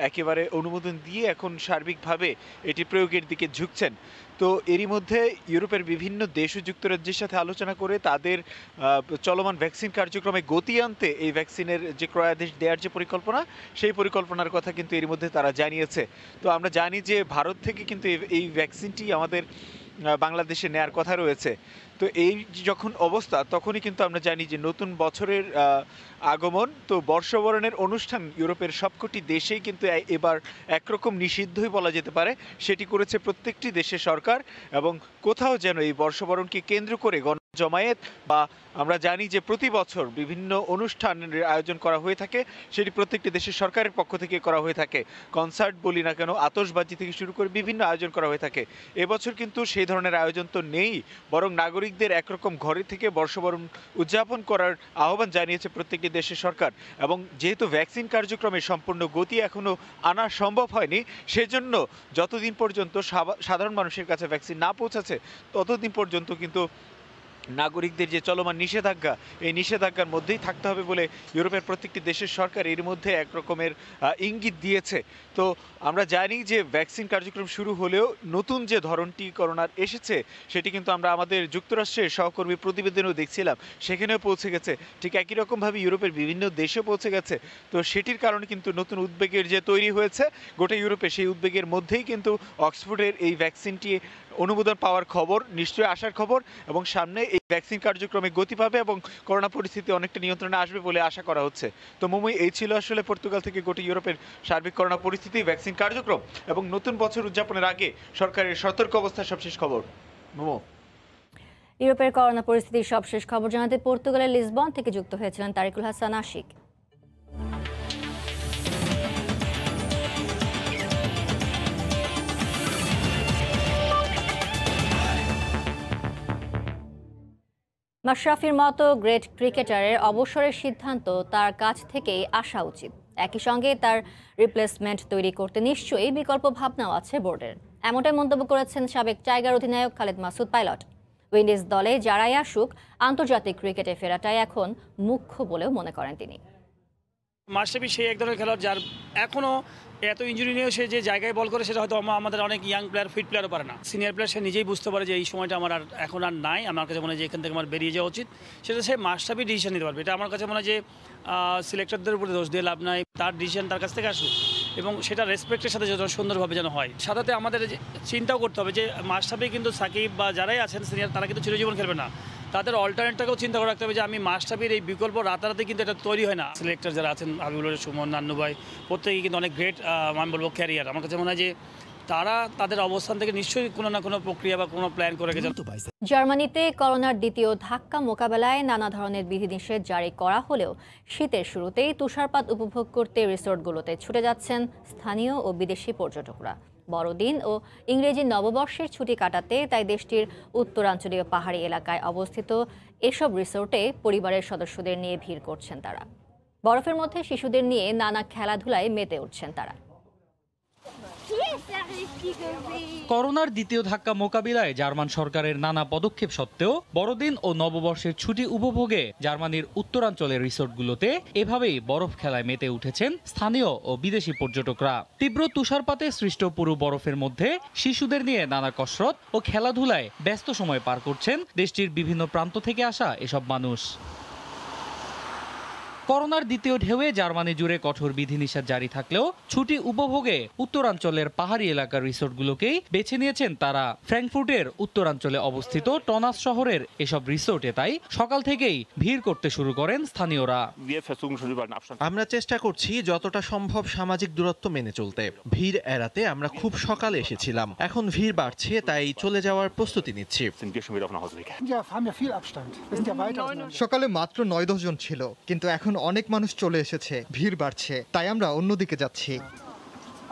একেবারে অনুমোদন দিয়ে এখন সার্বিকভাবে এটি প্রয়োগের দিকে ঝুঁকছেন। তো এরই মধ্যে ইউরোপের বিভিন্ন দেশ ও যুক্তরাজ্যের সাথে আলোচনা করে তাদের চলমান ভ্যাকসিন কার্যক্রমে গতি আনতে এই ভ্যাকসিনের যে ক্রয়াদেশ দেওয়ার যে পরিকল্পনা, সেই পরিকল্পনার কথা কিন্তু এরই মধ্যে তারা জানিয়েছে। তো আমরা জানি যে ভারত থেকে কিন্তু এই ভ্যাকসিনটি আমাদের বাংলাদেশে নেয়ার কথা রয়েছে। তো এই যখন অবস্থা তখনই কিন্তু আমরা জানি যে নতুন বছরের আগমন, তো বর্ষবরণের অনুষ্ঠান ইউরোপের সবকটি দেশেই কিন্তু এবার একরকম নিষিদ্ধই বলা যেতে পারে, সেটি করেছে প্রত্যেকটি দেশের সরকার। এবং কোথাও যেন এই বর্ষবরণকে কেন্দ্র করে জমায়েত বা আমরা জানি যে প্রতি বছর বিভিন্ন অনুষ্ঠানের আয়োজন করা হয়ে থাকে, সেটি প্রত্যেকটি দেশের সরকারের পক্ষ থেকে করা হয়ে থাকে। কনসার্ট বলি না কেন, আতশবাজি থেকে শুরু করে বিভিন্ন আয়োজন করা হয়ে থাকে। এবছর কিন্তু সেই ধরনের আয়োজন তো নেই, বরং নাগরিকদের একরকম ঘরে থেকে বর্ষবরণ উদযাপন করার আহ্বান জানিয়েছে প্রত্যেকটি দেশের সরকার। এবং যেহেতু ভ্যাকসিন কার্যক্রমে সম্পূর্ণ গতি এখনো আনা সম্ভব হয়নি, সেজন্য যতদিন পর্যন্ত সাধারণ মানুষের কাছে ভ্যাকসিন না পৌঁছাচ্ছে ততদিন পর্যন্ত কিন্তু নাগরিকদের যে চলমান নিষেধাজ্ঞা, এই নিষেধাজ্ঞার মধ্যেই থাকতে হবে বলে ইউরোপের প্রত্যেকটি দেশের সরকার এর মধ্যে একরকমের ইঙ্গিত দিয়েছে। তো আমরা জানি যে ভ্যাকসিন কার্যক্রম শুরু হলেও নতুন যে ধরনটি করোনার এসেছে সেটি কিন্তু আমরা আমাদের যুক্তরাষ্ট্রের সহকর্মী প্রতিবেদনেও দেখছিলাম, সেখানেও পৌঁছে গেছে। ঠিক একই রকমভাবে ইউরোপের বিভিন্ন দেশে পৌঁছে গেছে। তো সেটির কারণে কিন্তু নতুন উদ্বেগের যে তৈরি হয়েছে গোটা ইউরোপে, সেই উদ্বেগের মধ্যেই কিন্তু অক্সফোর্ডের এই ভ্যাকসিনটি অনুমোদন পাওয়ার খবর, নিশ্চয়ই আসার খবর, এবং সামনে এই ভ্যাকসিন কার্যক্রমে গতি পাবে এবং করোনা পরিস্থিতি অনেকটা নিয়ন্ত্রণে আসবে বলে আশা করা হচ্ছে। তো মুম্বই এই ছিল আসলে পর্তুগাল থেকে গোটা ইউরোপের সার্বিক করোনা পরিস্থিতি, ভ্যাকসিন কার্যক্রম এবং নতুন বছর উদযাপনের আগে সরকারের সতর্ক অবস্থার সবশেষ খবর। মোমো, ইউরোপের করোনা পরিস্থিতির সবশেষ খবর জানাতে পর্তুগালের লিসবন থেকে যুক্ত হয়েছিলেন তারিকুল হাসান আশিক। মাশরাফির মতো গ্রেট ক্রিকেটারের অবসরের সিদ্ধান্ত তার কাছ থেকেই আসা উচিত। একই সঙ্গে তার রিপ্লেসমেন্ট তৈরি করতে নিশ্চয়ই বিকল্প ভাবনাও আছে বোর্ডের, এমনটাই মন্তব্য করেছেন সাবেক টাইগার অধিনায়ক খালেদ মাসুদ পাইলট। উইন্ডিজ দলে যারাই আসুক আন্তর্জাতিক ক্রিকেটে ফেরাটাই এখন মুখ্য বলেও মনে করেন তিনি। মাশরাফি সেই এক ধরনের খেলোয়াড় যার এখনও এত ইঞ্জুরি নিয়েও সে যে জায়গায় বল করে সেটা হয়তো আমাদের অনেক ইয়াং প্লেয়ার, ফিট প্লেয়ারও পারে না। সিনিয়র প্লেয়ার সে নিজেই বুঝতে পারে যে এই সময়টা আমার এখন আর নাই, আমার কাছে মনে হয় যে এখান থেকে আমার বেরিয়ে যাওয়া উচিত। সেটা সে মাশরাফি ডিসিশন নিতে পারবে। এটা আমার কাছে মনে হয় যে সিলেক্টরদের উপরে দোষ দিয়ে লাভ নাই, তার ডিসিশন তার কাছ থেকে আসুক এবং সেটা রেসপেক্টের সাথে যত সুন্দরভাবে যেন হয়। সাথে আমাদের চিন্তাও করতে হবে যে মাশরাফি কিন্তু সাকিব বা যারাই আছেন সিনিয়র, তারা কিন্তু চিরজীবন খেলবে না। তাদের অল্টারনেটটাকেও চিন্তা করে রাখতে হবে যে আমি মাশরাফির এই বিকল্প রাতারাতি কিন্তু এটা তৈরি হয় না। সিলেক্টর যারা আছেন হাবিবুল, সুমন, নান্নু ভাই, প্রত্যেকেই কিন্তু অনেক গ্রেট আমি বলবো ক্যারিয়ার। আমার কাছে মনে হয় যে তারা তাদের অবস্থান থেকে নিশ্চয়ই কোনো না কোনো প্রক্রিয়া বা কোনো প্ল্যান করে গেছে। জার্মানিতে করোনার দ্বিতীয় ধাক্কা মোকাবেলায় নানা ধরনের বিধিনিষেধ জারি করা হলেও শীতের শুরুতেই তুষারপাত উপভোগ করতে রিসোর্টগুলোতে ছুটে যাচ্ছেন স্থানীয় ও বিদেশি পর্যটকরা। বড়দিন ও ইংরেজি নববর্ষের ছুটি কাটাতে তাই দেশটির উত্তরাঞ্চলীয় পাহাড়ি এলাকায় অবস্থিত এসব রিসোর্টে পরিবারের সদস্যদের নিয়ে ভিড় করছেন তারা। বরফের মধ্যে শিশুদের নিয়ে নানা খেলাধুলায় মেতে উঠছেন তারা। করোনার দ্বিতীয় ধাক্কা মোকাবিলায় জার্মান সরকারের নানা পদক্ষেপ সত্ত্বেও বড়দিন ও নববর্ষের ছুটি উপভোগে জার্মানির উত্তরাঞ্চলের রিসোর্টগুলোতে এভাবেই বরফ খেলায় মেতে উঠেছেন স্থানীয় ও বিদেশি পর্যটকরা। তীব্র তুষারপাতে সৃষ্ট পুরো বরফের মধ্যে শিশুদের নিয়ে নানা কসরত ও খেলাধুলায় ব্যস্ত সময় পার করছেন দেশটির বিভিন্ন প্রান্ত থেকে আসা এসব মানুষ। করোনার দ্বিতীয় ঢেউয়ে জার্মানি জুড়ে কঠোর বিধিনিষেধ জারি থাকলেও ছুটি উপভোগে উত্তরাঞ্চলের পাহাড়ি এলাকার রিসোর্টগুলোকেই বেছে নিয়েছেন তারা। ফ্র্যাঙ্কফুর্টের উত্তরাঞ্চলে অবস্থিত টনাস শহরের এসব রিসোর্টে তাই সকাল থেকেই ভিড় করতে শুরু করেন স্থানীয়রা। আমরা চেষ্টা করছি যতটা সম্ভব সামাজিক দূরত্ব মেনে চলতে। ভিড় এড়াতে আমরা খুব সকালে এসেছিলাম, এখন ভিড় বাড়ছে তাই চলে যাওয়ার প্রস্তুতি নিচ্ছি। সকালে মাত্র 9-10 জন ছিল, কিন্তু এখন অনেক মানুষ চলে এসেছে, ভিড় বাড়ছে, তাই আমরা অন্যদিকে যাচ্ছি।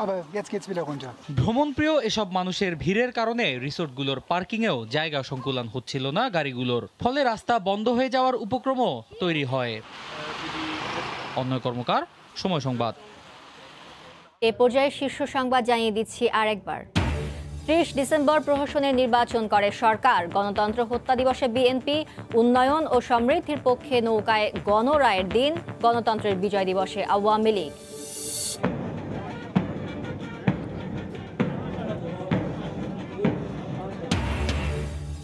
aber jetzt geht's wieder runter. ভ্রমণপ্রিয় এসব মানুষের ভিড়ের কারণে রিসোর্টগুলোর পার্কিংয়েও জায়গা সংকুলান হচ্ছিল না গাড়িগুলোর, ফলে রাস্তা বন্ধ হয়ে যাওয়ার উপক্রমও তৈরি হয়। অন্যয় কর্মকার, সময় সংবাদ। এ পর্যায়ে শীর্ষ সংবাদ জানিয়ে দিচ্ছি আরেকবার। 30 ডিসেম্বর প্রহসনের নির্বাচন করে সরকার। গণতন্ত্র হত্যা দিবসে বিএনপি, উন্নয়ন ও সমৃদ্ধির পক্ষে নৌকায় গণরায়ের দিন। গণতন্ত্রের বিজয় দিবসে আওয়ামী লীগ।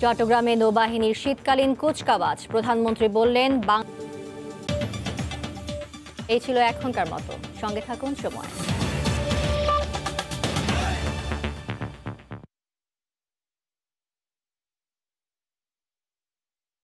চট্টগ্রামে নৌবাহিনীর শীতকালীন কুচকাওয়াজ। প্রধানমন্ত্রী বললেন, এই ছিল এখনকার মতো। সঙ্গে থাকুন সময়।